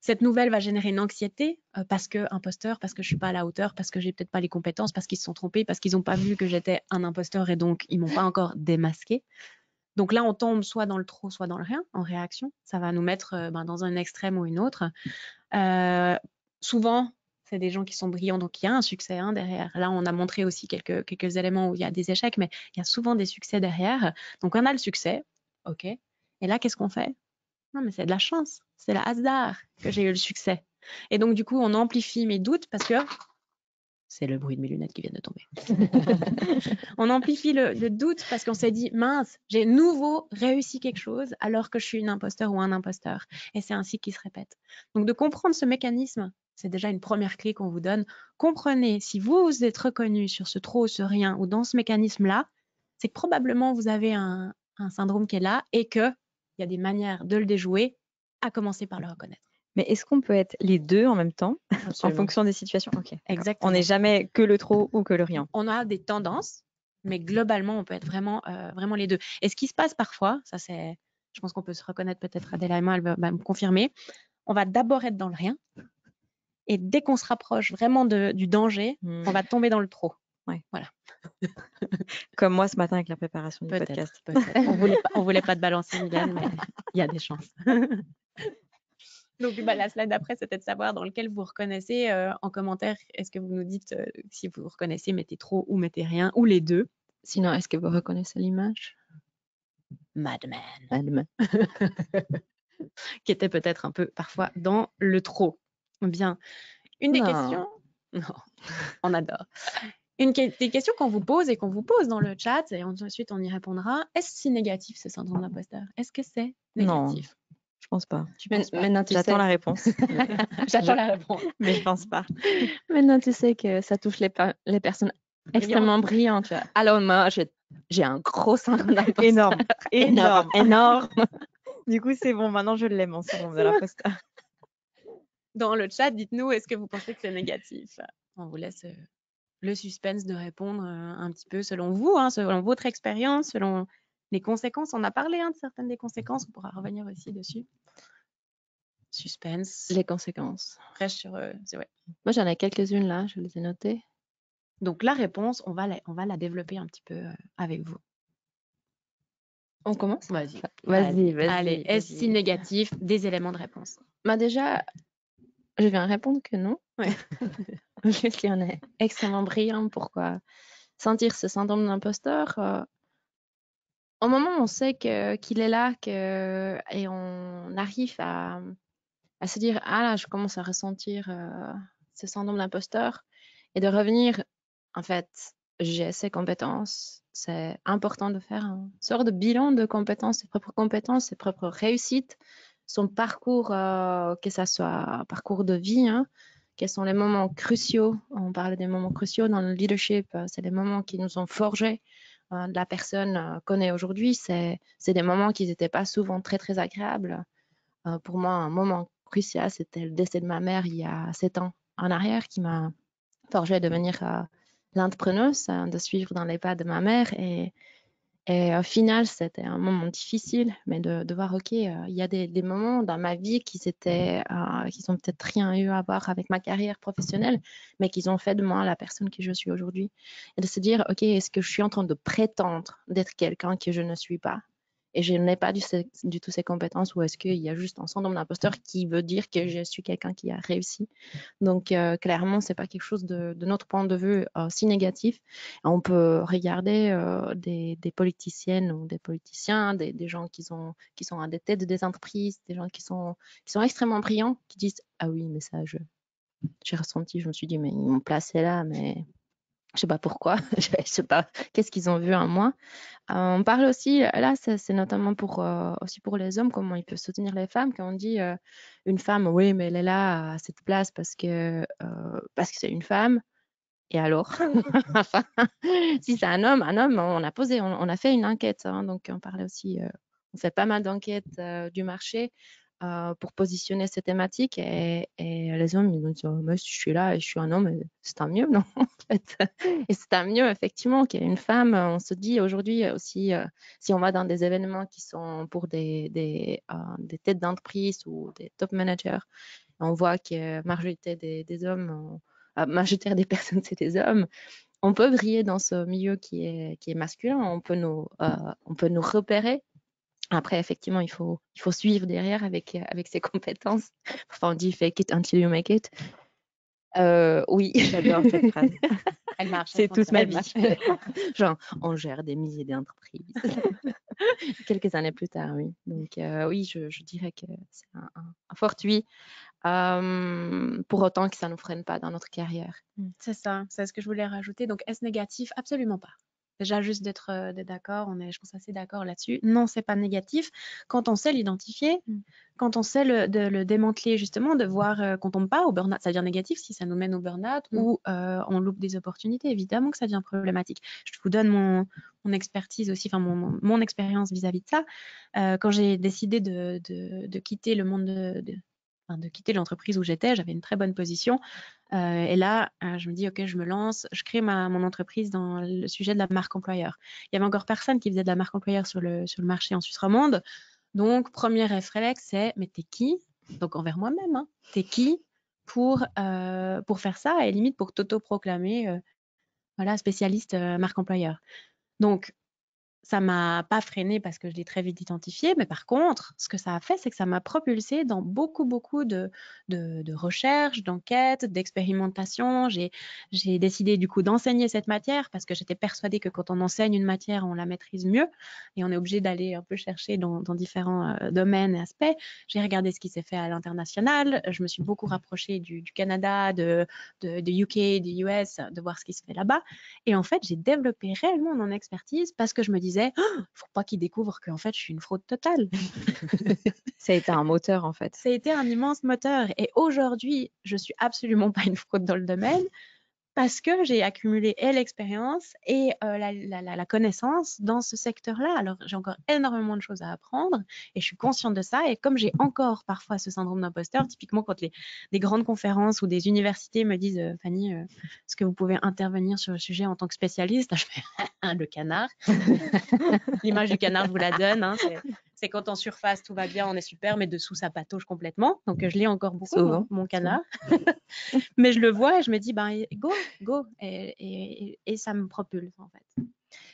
B: Cette nouvelle va générer une anxiété parce que imposteur, parce que je suis pas à la hauteur, parce que j'ai peut-être pas les compétences, parce qu'ils se sont trompés, parce qu'ils n'ont pas vu que j'étais un imposteur et donc ils m'ont pas encore démasqué. Donc là, on tombe soit dans le trop, soit dans le rien en réaction. Ça va nous mettre dans un extrême ou une autre. Souvent, c'est des gens qui sont brillants, donc il y a un succès derrière. Là, on a montré aussi quelques éléments où il y a des échecs, mais il y a souvent des succès derrière. Donc on a le succès, ok. Et là, qu'est-ce qu'on fait? Non, mais c'est de la chance, c'est le hasard que j'ai eu le succès. Et donc, du coup, on amplifie mes doutes parce que c'est le bruit de mes lunettes qui viennent de tomber. On amplifie le doute parce qu'on s'est dit, mince, j'ai nouveau réussi quelque chose alors que je suis une imposteur ou un imposteur. Et c'est ainsi qu'il se répète. Donc, de comprendre ce mécanisme, c'est déjà une première clé qu'on vous donne. Comprenez, si vous vous êtes reconnu sur ce trop, ce rien ou dans ce mécanisme-là, c'est que probablement vous avez un syndrome qui est là et que il y a des manières de le déjouer, à commencer par le reconnaître.
A: Mais est-ce qu'on peut être les deux en même temps,
B: Absolument.
A: en fonction des situations? Ok.
B: Exactement.
A: On n'est jamais que le trop ou que le rien.
B: On a des tendances, mais globalement, on peut être vraiment les deux. Et ce qui se passe parfois, ça c'est, je pense qu'on peut se reconnaître peut-être, Adèle Emma, elle va me confirmer, on va d'abord être dans le rien, et dès qu'on se rapproche vraiment du danger, on va tomber dans le trop.
A: Ouais.
B: Voilà.
A: Comme moi ce matin avec la préparation du podcast.
B: Peut-être. On voulait pas te balancer, Mylène, mais il y a des chances. Donc, la slide d'après, c'était de savoir dans lequel vous reconnaissez en commentaire. Est-ce que vous nous dites si vous reconnaissez, mettez trop ou mettez rien, ou les deux.
C: Sinon, est-ce que vous reconnaissez l'image?
B: Madman. Qui était peut-être un peu parfois dans le trop. Bien. Une des questions. Non, on adore. Des questions qu'on vous pose et qu'on vous pose dans le chat, et ensuite on y répondra. Est-ce si négatif ce syndrome d'imposteur? Est-ce que c'est négatif?
A: Non, je pense pas.
C: Maintenant,
A: j'attends la réponse.
B: J'attends la réponse.
A: Mais je pense pas.
C: Maintenant, tu sais que ça touche les personnes extrêmement brillantes. Alors moi, j'ai un gros syndrome d'imposteur.
A: Énorme. Du coup, c'est bon. Maintenant, je l'aime en syndrome de l'imposteur.
B: Dans le chat, dites-nous, est-ce que vous pensez que c'est négatif? On vous laisse le suspense de répondre un petit peu selon vous, selon votre expérience, selon les conséquences. On a parlé de certaines des conséquences, on pourra revenir aussi dessus. Suspense.
C: Les conséquences.
B: Reste sur... ouais.
C: Moi, j'en ai quelques-unes là, je les ai notées.
B: Donc la réponse, on va la développer un petit peu avec vous.
C: On commence?
B: Vas-y.
C: Vas-y.
B: Allez, est-ce si négatif, des éléments de réponse?
C: Bah déjà, je viens répondre que non.
B: Ouais.
C: Parce qu'on est extrêmement brillant. Pourquoi sentir ce syndrome d'imposteur? Au moment où on sait qu'il est là, et on arrive à se dire, ah là, je commence à ressentir ce syndrome d'imposteur, et de revenir, en fait, j'ai ces compétences. C'est important de faire un sort de bilan de compétences, ses propres réussites, son parcours, que ça soit un parcours de vie, hein. Quels sont les moments cruciaux? On parle des moments cruciaux dans le leadership. C'est les moments qui nous ont forgé de la personne qu'on est aujourd'hui. C'est des moments qui n'étaient pas souvent très, très agréables. Pour moi, un moment crucial, c'était le décès de ma mère il y a 7 ans en arrière, qui m'a forgé à devenir l'entrepreneuse, de suivre dans les pas de ma mère. Et au final, c'était un moment difficile, mais de voir, OK, il y a des moments dans ma vie qui ont peut-être rien eu à voir avec ma carrière professionnelle, mais qui ont fait de moi la personne que je suis aujourd'hui. Et de se dire, OK, est-ce que je suis en train de prétendre d'être quelqu'un que je ne suis pas? Et je n'ai pas du tout ces compétences, ou est-ce qu'il y a juste un syndrome d'imposteur qui veut dire que je suis quelqu'un qui a réussi? Donc, clairement, c'est pas quelque chose de notre point de vue si négatif. On peut regarder des politiciennes ou des politiciens, des gens qui sont à des têtes des entreprises, des gens qui sont extrêmement brillants, qui disent, ah oui, mais ça, j'ai ressenti, je me suis dit, mais ils m'ont placé là, mais je sais pas pourquoi, je sais pas qu'est-ce qu'ils ont vu en moi. On parle aussi, là, c'est notamment aussi pour les hommes, comment ils peuvent soutenir les femmes. Quand on dit une femme, oui, mais elle est là à cette place parce que c'est une femme. Et alors? Enfin, si c'est un homme, on a fait une enquête, hein, donc on parlait aussi, on fait pas mal d'enquêtes du marché pour positionner ces thématiques, et les hommes, ils nous disent, oh, moi, si je suis là et je suis un homme, c'est tant mieux, non? En fait. Et c'est tant mieux, effectivement, qu'il y ait une femme. On se dit aujourd'hui aussi, si on va dans des événements qui sont pour des têtes d'entreprise ou des top managers, on voit que la majorité des hommes, la majorité des personnes, c'est des hommes. On peut briller dans ce milieu qui est masculin. On peut nous repérer. Après, effectivement, il faut suivre derrière avec ses compétences. Enfin, on dit fake it until you make it. Oui.
A: J'adore cette phrase.
B: Elle marche.
A: C'est toute ma vie.
C: Genre, on gère des milliers d'entreprises. Quelques années plus tard, oui. Donc, oui, je dirais que c'est un fort oui. Pour autant que ça ne nous freine pas dans notre carrière.
B: C'est ça, c'est ce que je voulais rajouter. Donc, est-ce négatif? Absolument pas. Déjà, juste d'être d'accord, je pense assez d'accord là-dessus. Non, c'est pas négatif. Quand on sait l'identifier, quand on sait le démanteler, justement, de voir qu'on tombe pas au burn-out, ça devient négatif si ça nous mène au burn-out, ou on loupe des opportunités, évidemment que ça devient problématique. Je vous donne mon expertise aussi, enfin mon expérience vis-à-vis de ça. Quand j'ai décidé de quitter le monde de quitter l'entreprise où j'étais, j'avais une très bonne position. Et là, je me dis, OK, je me lance, je crée mon entreprise dans le sujet de la marque employeur. Il y avait encore personne qui faisait de la marque employeur sur le marché en Suisse romande. Donc, premier réflexe, c'est, mais t'es qui? Donc, envers moi-même, hein, t'es qui pour faire ça, et limite pour t'auto-proclamer voilà, spécialiste marque employeur. Donc, ça m'a pas freinée parce que je l'ai très vite identifié, mais par contre, ce que ça a fait, c'est que ça m'a propulsée dans beaucoup de recherches, d'enquêtes, d'expérimentations. J'ai décidé du coup d'enseigner cette matière parce que j'étais persuadée que quand on enseigne une matière, on la maîtrise mieux, et on est obligé d'aller un peu chercher dans différents domaines et aspects. J'ai regardé ce qui s'est fait à l'international. Je me suis beaucoup rapprochée du Canada, de UK, du US, de voir ce qui se fait là-bas. Et en fait, j'ai développé réellement mon expertise parce que je me disais, faut pas qu'ils découvrent qu'en fait, je suis une fraude totale.
A: Ça a été un moteur, en fait.
B: Ça a été un immense moteur. Et aujourd'hui, je suis absolument pas une fraude dans le domaine, parce que j'ai accumulé et l'expérience et la connaissance dans ce secteur-là. Alors, j'ai encore énormément de choses à apprendre et je suis consciente de ça. Et comme j'ai encore parfois ce syndrome d'imposteur, typiquement quand des grandes conférences ou des universités me disent « Fanny, est-ce que vous pouvez intervenir sur le sujet en tant que spécialiste ?» Là, je fais « le canard ». L'image du canard, je vous la donne. Hein, C'est quand en surface, tout va bien, on est super, mais dessous, ça patauge complètement. Donc, je lis encore beaucoup
C: Souvent.
B: mon canard. Mais je le vois et je me dis, ben, go. Et ça me propulse, en fait.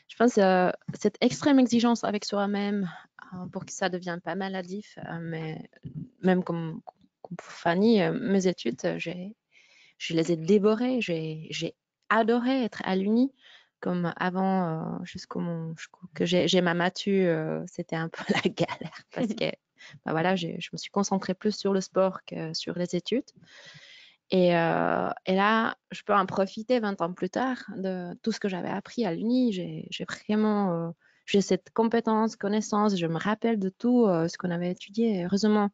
C: Je pense cette extrême exigence avec soi-même pour que ça devienne pas maladif, mais même comme pour Fanny, mes études, je les ai dévorées. J'ai adoré être à l'uni. Comme avant, jusqu'au que j'ai ma matu, c'était un peu la galère parce que bah voilà, je me suis concentrée plus sur le sport que sur les études. Et là, je peux en profiter 20 ans plus tard de tout ce que j'avais appris à l'Uni. J'ai vraiment j'ai cette compétence, connaissance, je me rappelle de tout ce qu'on avait étudié. Heureusement,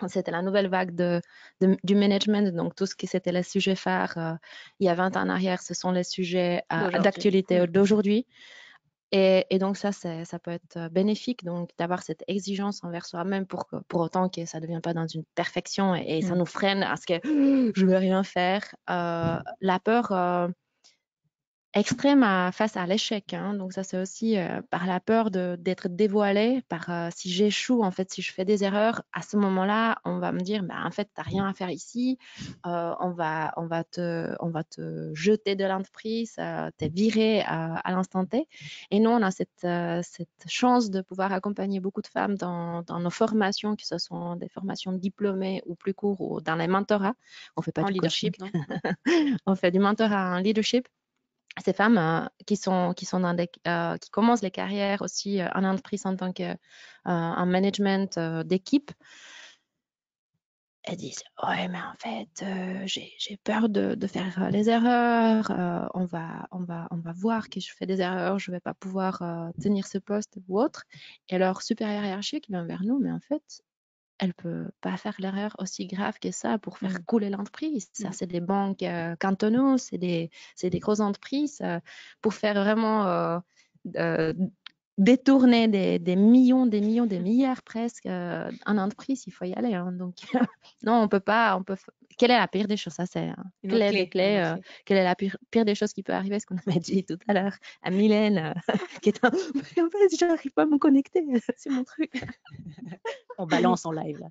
C: c'était la nouvelle vague du management, donc tout ce qui c'était les sujets phares il y a 20 ans en arrière, ce sont les sujets d'actualité d'aujourd'hui. Et donc ça peut être bénéfique donc d'avoir cette exigence envers soi-même pour autant que ça ne devienne pas dans une perfection et ça nous freine à ce que je ne veux rien faire. La peur extrême face à l'échec. Hein. Donc ça, c'est aussi par la peur d'être dévoilé, par si j'échoue, en fait, si je fais des erreurs, à ce moment-là, on va me dire, bah, en fait, tu n'as rien à faire ici, on va te jeter de l'entreprise, t'es viré à l'instant T. Et nous, on a cette chance de pouvoir accompagner beaucoup de femmes dans nos formations, que ce soit des formations diplômées ou plus courtes, ou dans les mentorats. On fait pas
B: En
C: du
B: leadership,
C: coaching.
B: non?
C: On fait du mentorat en leadership. Ces femmes qui commencent les carrières aussi en entreprise en tant que en management d'équipe, elles disent ouais mais en fait j'ai peur de faire les erreurs, on va voir que je fais des erreurs, je vais pas pouvoir tenir ce poste ou autre. Et leur supérieur hiérarchique vient vers nous, mais en fait elle peut pas faire l'erreur aussi grave que ça pour faire couler l'entreprise. Ça, c'est des banques cantonaux, c'est des grosses entreprises. Pour faire vraiment détourner des millions, des milliards presque en entreprise, il faut y aller. Hein. Donc, non, on peut pas. Quelle est la pire des choses? Ça, c'est quelle est la clé, quelle est la pire des choses qui peut arriver? Ce qu'on avait dit tout à l'heure à Mylène, qui est en fait, j'arrive pas à me connecter. C'est mon truc.
B: On balance en live là.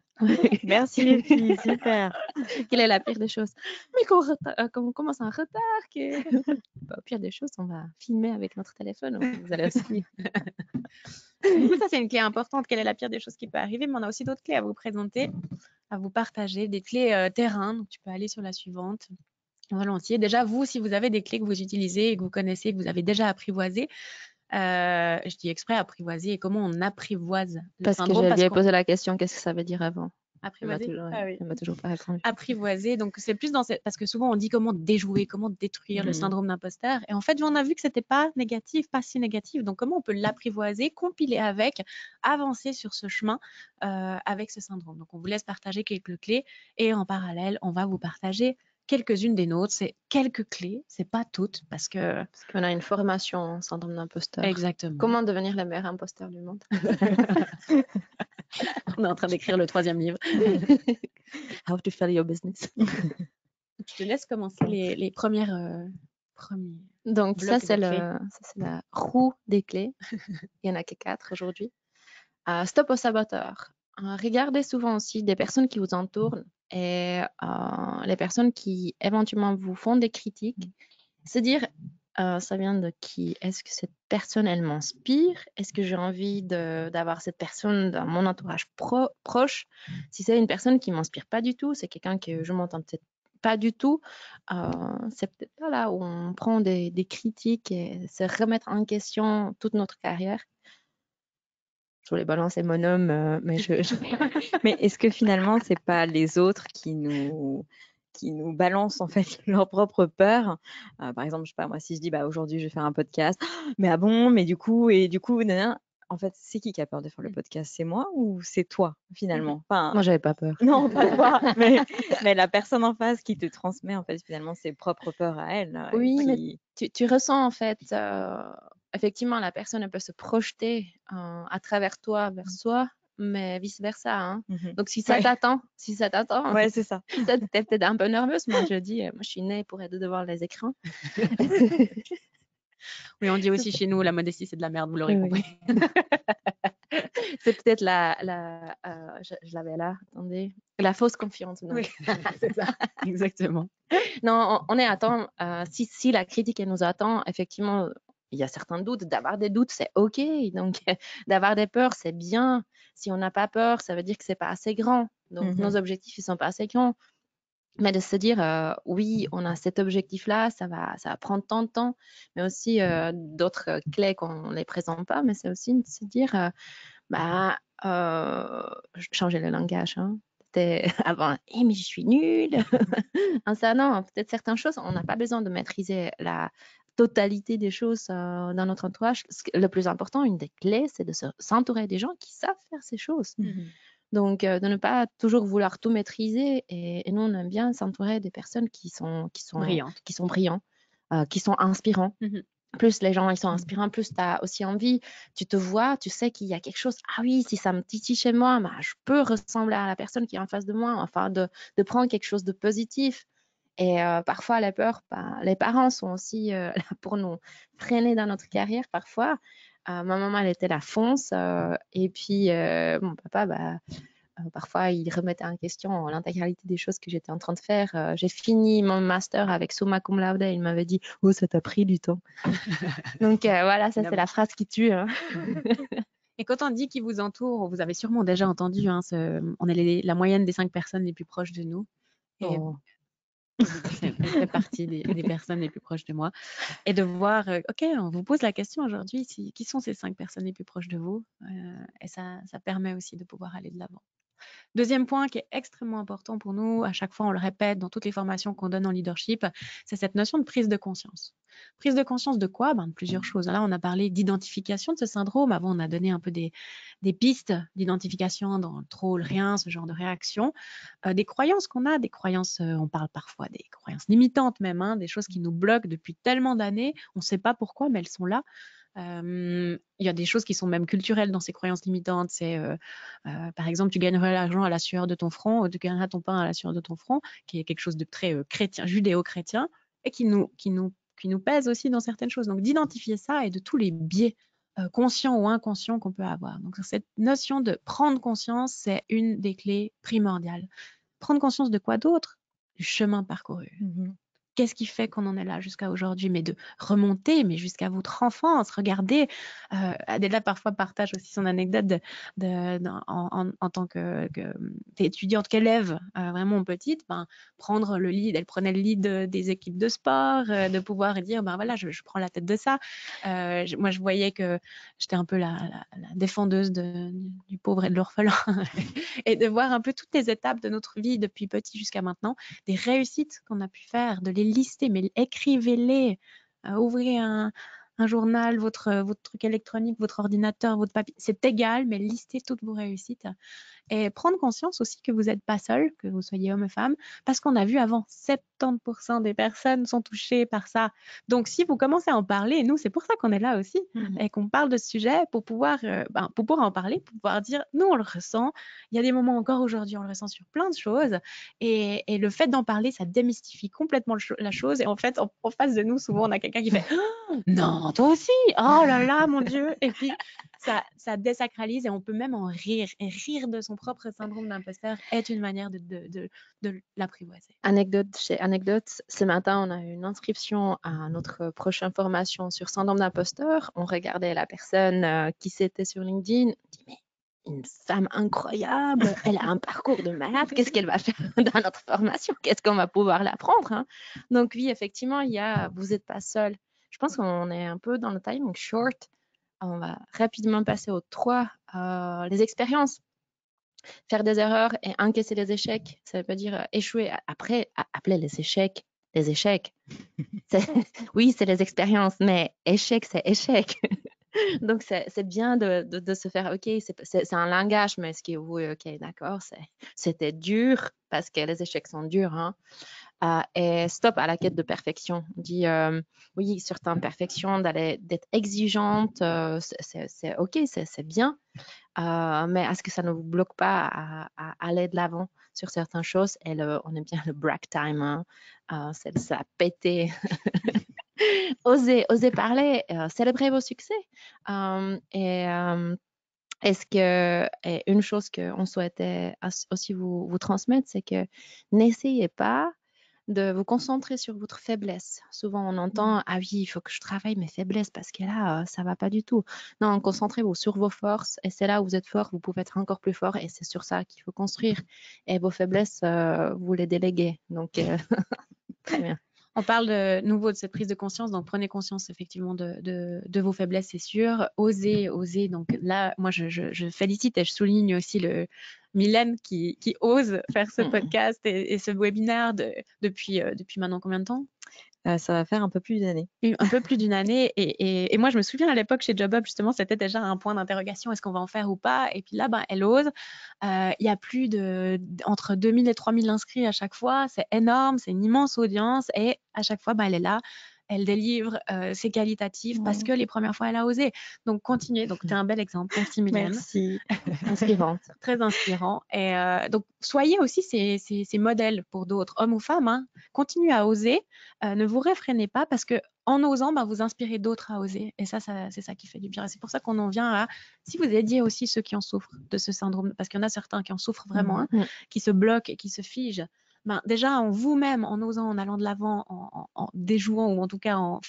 A: Merci les filles, super.
C: Quelle est la pire des choses? Mais quand on commence en retard, bah, au pire des choses, on va filmer avec notre téléphone. Vous allez aussi.
B: Du coup, ça, c'est une clé importante. Quelle est la pire des choses qui peut arriver? Mais on a aussi d'autres clés à vous présenter, à vous partager, des clés terrain. Donc, tu peux aller sur la suivante. Volontiers. Déjà, vous, si vous avez des clés que vous utilisez et que vous connaissez, que vous avez déjà apprivoisées, je dis exprès apprivoiser et comment on apprivoise le
C: parce
B: syndrome.
C: Que je lui ai posé la question, qu'est-ce que ça veut dire avant?
B: Apprivoiser.
C: Elle m'a toujours pas répondu.
B: Apprivoiser, donc c'est plus dans cette... Parce que souvent on dit comment déjouer, comment détruire le syndrome d'imposteur. Et en fait, on a vu que c'était pas négatif, pas si négatif. Donc comment on peut l'apprivoiser, compiler avec, avancer sur ce chemin avec ce syndrome. Donc on vous laisse partager quelques clés et en parallèle, on va vous partager quelques-unes des nôtres. C'est quelques clés, c'est pas toutes parce
C: qu'on a une formation en syndrome d'imposteur.
B: Exactement.
C: Comment devenir le meilleur imposteur du monde?
B: On est en train d'écrire le 3e livre.
C: How to fail your business.
B: Je te laisse commencer les premières.
C: Donc ça c'est la roue des clés. Il y en a que 4 aujourd'hui. Stop au saboteur. Regardez souvent aussi des personnes qui vous entourent et les personnes qui éventuellement vous font des critiques. Se dire, ça vient de qui? Est-ce que cette personne, elle m'inspire? Est-ce que j'ai envie d'avoir cette personne dans mon entourage proche? Si c'est une personne qui m'inspire pas du tout, c'est quelqu'un que je m'entends peut-être pas du tout, c'est peut-être pas là où on prend des critiques et se remettre en question toute notre carrière. Je voulais balancer mon homme, mais
A: Mais est-ce que finalement, c'est pas les autres qui nous balancent en fait leur propre peur? Par exemple, je sais pas, moi, si je dis, bah, aujourd'hui, je vais faire un podcast, mais ah bon, mais du coup, nanana. En fait, c'est qui a peur de faire le podcast? C'est moi ou c'est toi, finalement? Enfin,
C: moi, j'avais pas peur.
A: non, pas toi, mais la personne en face qui te transmet, en fait, finalement, ses propres peurs à elle.
C: Oui, mais tu ressens, en fait, effectivement, la personne, elle peut se projeter à travers toi, vers soi, mais vice-versa. Hein. Donc, si ça t'attend,
A: ouais, c'est ça.
C: T'es peut-être un peu nerveuse. Moi, je dis, moi, je suis née pour être devant les écrans.
B: Oui, on dit aussi chez nous, la modestie, c'est de la merde, vous l'aurez compris.
C: C'est peut-être je l'avais là, attendez, la fausse confiance. Non,
B: Oui, c'est ça, exactement.
C: non on est attend. Si la critique elle nous attend, effectivement, il y a certains doutes. D'avoir des doutes, c'est OK. Donc, d'avoir des peurs, c'est bien. Si on n'a pas peur, ça veut dire que c'est pas assez grand. Donc, nos objectifs, ils sont pas assez grands. Mais de se dire, oui, on a cet objectif-là, ça va prendre tant de temps, mais aussi d'autres clés qu'on ne les présente pas, mais c'est aussi de se dire, changer le langage. Hein. C'était avant, mais je suis nulle. Ça, non, peut-être certaines choses, on n'a pas besoin de maîtriser la totalité des choses dans notre entourage. Le plus important, une des clés, c'est de s'entourer des gens qui savent faire ces choses. Donc, de ne pas toujours vouloir tout maîtriser. Et nous, on aime bien s'entourer des personnes qui sont
B: Brillantes.
C: qui sont brillants, qui sont inspirants. Plus les gens ils sont inspirants, plus tu as aussi envie, tu te vois, tu sais qu'il y a quelque chose. Ah oui, si ça me titille chez moi, je peux ressembler à la personne qui est en face de moi, enfin de prendre quelque chose de positif. Et parfois, les peurs, les parents sont aussi là pour nous freiner dans notre carrière parfois. Ma maman, elle était la fonce. Et puis, mon papa, parfois, il remettait en question l'intégralité des choses que j'étais en train de faire. J'ai fini mon master avec summa cum laude. Il m'avait dit « Oh, ça t'a pris du temps. » Donc, voilà, ça, c'est la phrase qui tue. Hein.
B: Et quand on dit qui vous entoure, vous avez sûrement déjà entendu, hein, on est la moyenne des 5 personnes les plus proches de nous. Et ça fait partie des personnes les plus proches de moi. Et de voir, OK, on vous pose la question aujourd'hui, qui sont ces 5 personnes les plus proches de vous? Et ça permet aussi de pouvoir aller de l'avant. Deuxième point qui est extrêmement important pour nous, à chaque fois on le répète dans toutes les formations qu'on donne en leadership, c'est cette notion de prise de conscience. Prise de conscience de quoi? De plusieurs choses. Là, on a parlé d'identification de ce syndrome. Avant, on a donné un peu des pistes d'identification dans le trop, le rien, ce genre de réaction. Des croyances qu'on a, des croyances, on parle parfois des croyances limitantes même, hein, des choses qui nous bloquent depuis tellement d'années. On ne sait pas pourquoi, mais elles sont là. Il y a des choses qui sont même culturelles dans ces croyances limitantes. C'est, par exemple, tu gagneras l'argent à la sueur de ton front, ou tu gagneras ton pain à la sueur de ton front, qui est quelque chose de très chrétien, judéo-chrétien, et qui nous pèse aussi dans certaines choses. Donc, d'identifier ça et de tous les biais conscients ou inconscients qu'on peut avoir. Donc, cette notion de prendre conscience, c'est une des clés primordiales. Prendre conscience de quoi d'autre? Du chemin parcouru. Qu'est-ce qui fait qu'on en est là jusqu'à aujourd'hui? Mais de remonter, mais jusqu'à votre enfance. Regardez, Adela parfois partage aussi son anecdote en tant qu'étudiante, qu'élève vraiment petite, prendre le lead. Elle prenait le lead des équipes de sport, de pouvoir dire, voilà, je prends la tête de ça. Moi, je voyais que j'étais un peu la défendeuse du pauvre et de l'orphelin. Et de voir un peu toutes les étapes de notre vie depuis petit jusqu'à maintenant, des réussites qu'on a pu faire, de les lister, mais écrivez-les, ouvrez un journal, votre truc électronique, votre ordinateur, votre papier, c'est égal, mais listez toutes vos réussites. Et prendre conscience aussi que vous n'êtes pas seul, que vous soyez homme ou femme, parce qu'on a vu avant, 70% des personnes sont touchées par ça. Donc, si vous commencez à en parler, nous, c'est pour ça qu'on est là aussi, et qu'on parle de ce sujet pour pouvoir en parler, pour pouvoir dire, nous, on le ressent. Il y a des moments encore aujourd'hui, on le ressent sur plein de choses. Et le fait d'en parler, ça démystifie complètement la chose. Et en fait, en face de nous, souvent, on a quelqu'un qui fait oh, « Non, toi aussi! Oh là là, mon Dieu! » Et puis, ça désacralise et on peut même en rire. Et rire de son propre syndrome d'imposteur est une manière de l'apprivoiser.
C: Anecdote chez Anecdote, ce matin, on a eu une inscription à notre prochaine formation sur syndrome d'imposteur. On regardait la personne qui c'était sur LinkedIn. On dit, mais une femme incroyable, elle a un parcours de malade, qu'est-ce qu'elle va faire dans notre formation? Qu'est-ce qu'on va pouvoir l'apprendre? Hein? Donc oui, effectivement, vous n'êtes pas seul. Je pense qu'on est un peu dans le timing short. On va rapidement passer aux 3, les expériences. Faire des erreurs et encaisser les échecs, ça veut pas dire échouer. Après, appeler les échecs les échecs. Oui, c'est les expériences, mais échec, c'est échec. Donc, c'est bien de se faire, OK, c'est un langage, mais ce qui est, oui, OK, d'accord, c'était dur parce que les échecs sont durs. Hein. Et stop à la quête de perfection. On dit, oui, certaines perfections, d'être exigeante, c'est OK, c'est bien. Mais est-ce que ça ne vous bloque pas à aller de l'avant sur certaines choses? Et on aime bien le break time, hein. C'est ça, péter. Osez parler, célébrer vos succès. Et Et une chose qu'on souhaitait aussi vous transmettre, c'est que n'essayez pas de vous concentrer sur votre faiblesse. Souvent, on entend, ah oui, il faut que je travaille mes faiblesses parce que là, ça va pas du tout. Non, concentrez-vous sur vos forces et c'est là où vous êtes fort, vous pouvez être encore plus fort et c'est sur ça qu'il faut construire. Et vos faiblesses, vous les déléguez. Donc, très bien.
B: On parle de nouveau de cette prise de conscience, donc prenez conscience effectivement de vos faiblesses, c'est sûr. Osez. Donc là, moi, je félicite et je souligne aussi Mylène qui ose faire ce podcast et ce webinaire depuis maintenant combien de temps?
A: Ça va faire un peu plus d'une année.
B: Un peu plus d'une année. Et moi, je me souviens à l'époque chez JobUp, justement, c'était déjà un point d'interrogation. Est-ce qu'on va en faire ou pas? Et puis là, elle ose. Il y a plus entre 2000 et 3000 inscrits à chaque fois. C'est énorme, c'est une immense audience. Et à chaque fois, elle est là. Elle délivre, c'est qualitatif parce que les premières fois, elle a osé. Donc, continuez. Donc, tu es un bel exemple. Merci, Mylène.
A: Merci.
C: Inspirante.
B: Très inspirant. Et donc, soyez aussi ces modèles pour d'autres, hommes ou femmes. Hein. Continuez à oser. Ne vous réfrénez pas parce que en osant, vous inspirez d'autres à oser. Et ça, c'est ça qui fait du bien. Et c'est pour ça qu'on en vient à, si vous aidiez aussi ceux qui en souffrent de ce syndrome, parce qu'il y en a certains qui en souffrent vraiment, qui se bloquent et qui se figent. Déjà, en vous-même, en osant, en allant de l'avant, en déjouant ou en tout cas en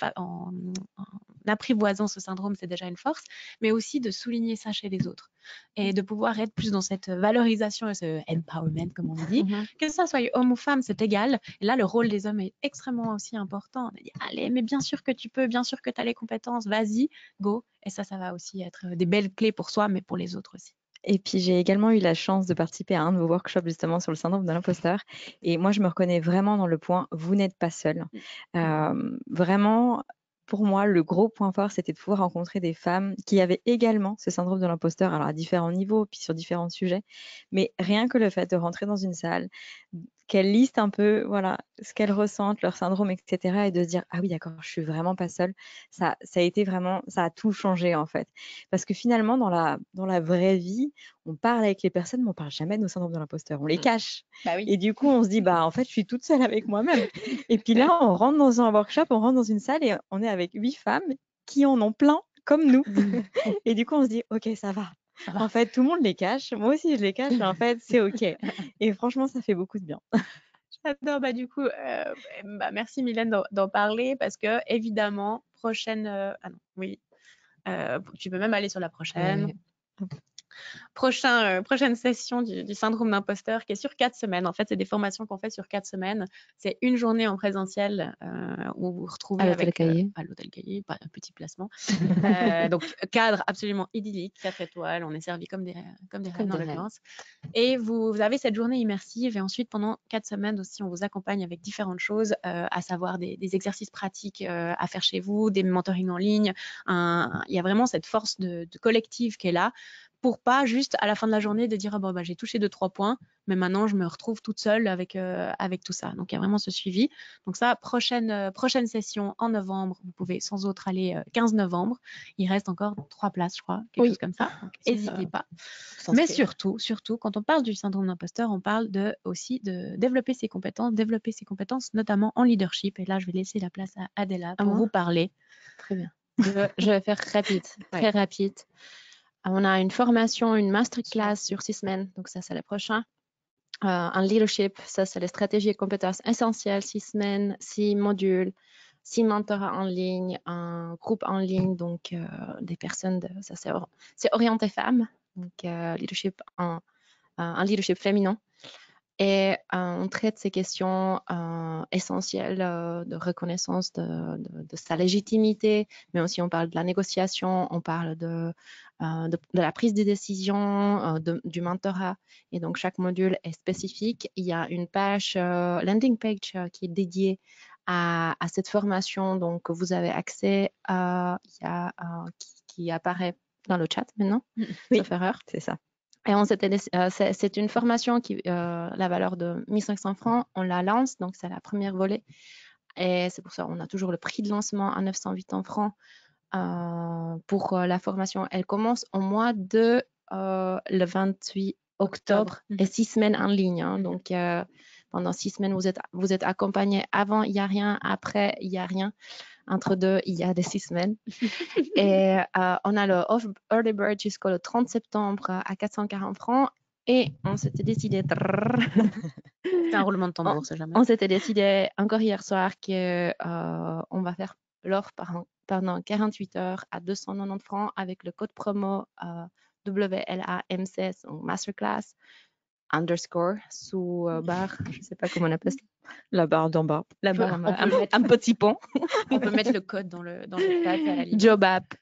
B: apprivoisant ce syndrome, c'est déjà une force, mais aussi de souligner ça chez les autres et de pouvoir être plus dans cette valorisation et ce empowerment, comme on dit. Que ça soit homme ou femme, c'est égal. Et là, le rôle des hommes est extrêmement aussi important. On a dit, allez, mais bien sûr que tu peux, bien sûr que tu as les compétences, vas-y, go. Et ça va aussi être des belles clés pour soi, mais pour les autres aussi.
A: Et puis, j'ai également eu la chance de participer à un de vos workshops justement sur le syndrome de l'imposteur. Et moi, je me reconnais vraiment dans le point, vous n'êtes pas seul. Vraiment, pour moi, le gros point fort, c'était de pouvoir rencontrer des femmes qui avaient également ce syndrome de l'imposteur, alors à différents niveaux, puis sur différents sujets. Mais rien que le fait de rentrer dans une salle, qu'elles listent un peu, voilà, ce qu'elles ressentent, leur syndrome, etc. et de se dire, ah oui, d'accord, je suis vraiment pas seule. Ça a été vraiment, ça a tout changé en fait. Parce que finalement, dans la vraie vie, on parle avec les personnes, mais on parle jamais de nos syndromes de l'imposteur. On les cache.
B: Oui.
A: Et du coup, on se dit, en fait, je suis toute seule avec moi-même. Et puis là, on rentre dans un workshop, on rentre dans une salle et on est avec 8 femmes qui en ont plein comme nous. Et du coup, on se dit, OK, ça va. En fait, tout le monde les cache. Moi aussi, je les cache, mais en fait, c'est OK. Et franchement, ça fait beaucoup de bien.
B: J'adore. Du coup, merci Mylène d'en parler parce que évidemment, prochaine. Tu peux même aller sur la prochaine. Prochaine session du syndrome d'imposteur qui est sur 4 semaines. En fait, c'est des formations qu'on fait sur 4 semaines. C'est une journée en présentiel où vous vous retrouvez à l'Hôtel Caillé, pas un petit placement. Donc, cadre absolument idyllique, 4 étoiles. On est servi comme des reines dans l'occurrence. Et vous avez cette journée immersive et ensuite, pendant 4 semaines aussi, on vous accompagne avec différentes choses, à savoir des exercices pratiques à faire chez vous, des mentorings en ligne. Il y a vraiment cette force de collectif qui est là pour pas juste à la fin de la journée de dire j'ai touché 2-3 points, mais maintenant je me retrouve toute seule avec tout ça. Donc il y a vraiment ce suivi. Donc ça, prochaine session en novembre, vous pouvez sans autre aller 15 novembre. Il reste encore 3 places, je crois, quelque chose comme ça. Donc n'hésitez pas. Mais surtout, quand on parle du syndrome d'imposteur, on parle aussi de développer ses compétences, notamment en leadership. Et là, je vais laisser la place à Adela pour vous parler.
C: Très bien. Je vais faire rapide, très rapide. On a une formation, une masterclass sur 6 semaines, donc ça c'est le prochain. Un leadership, ça c'est les stratégies et compétences essentielles, 6 semaines, 6 modules, 6 mentorats en ligne, un groupe en ligne, donc des personnes, ça c'est orienté femmes, donc leadership un leadership féminin. Et on traite ces questions essentielles de reconnaissance de sa légitimité, mais aussi on parle de la négociation, on parle de la prise de décision, du mentorat. Et donc, chaque module est spécifique. Il y a une page, landing page, qui est dédiée à cette formation. Donc, vous avez accès qui apparaît dans le chat maintenant, sauf erreur.
A: C'est ça.
C: Et c'est une formation qui la valeur de 1500 francs, on la lance, donc c'est la première volée. Et c'est pour ça qu'on a toujours le prix de lancement à 908 francs pour la formation. Elle commence au mois de le 28 octobre et 6 semaines en ligne. Hein, donc pendant 6 semaines, vous êtes accompagné. Avant, il n'y a rien. Après, il n'y a rien. entre deux il y a des 6 semaines. Et on a le Early Bird jusqu'au 30 septembre à 440 francs. Et on s'était décidé,
B: C'est un roulement de tambour, c'est jamais.
C: on s'était décidé encore hier soir que on va faire l'offre pendant 48 heures à 290 francs avec le code promo WLAMC, donc Masterclass _, sous barre, je ne sais pas comment on appelle ça.
A: La barre d'en bas.
C: La
B: peut-
C: barre,
B: on peut mettre-
C: un petit pont.
B: On peut mettre le code dans le chat à la limite.
C: Job App.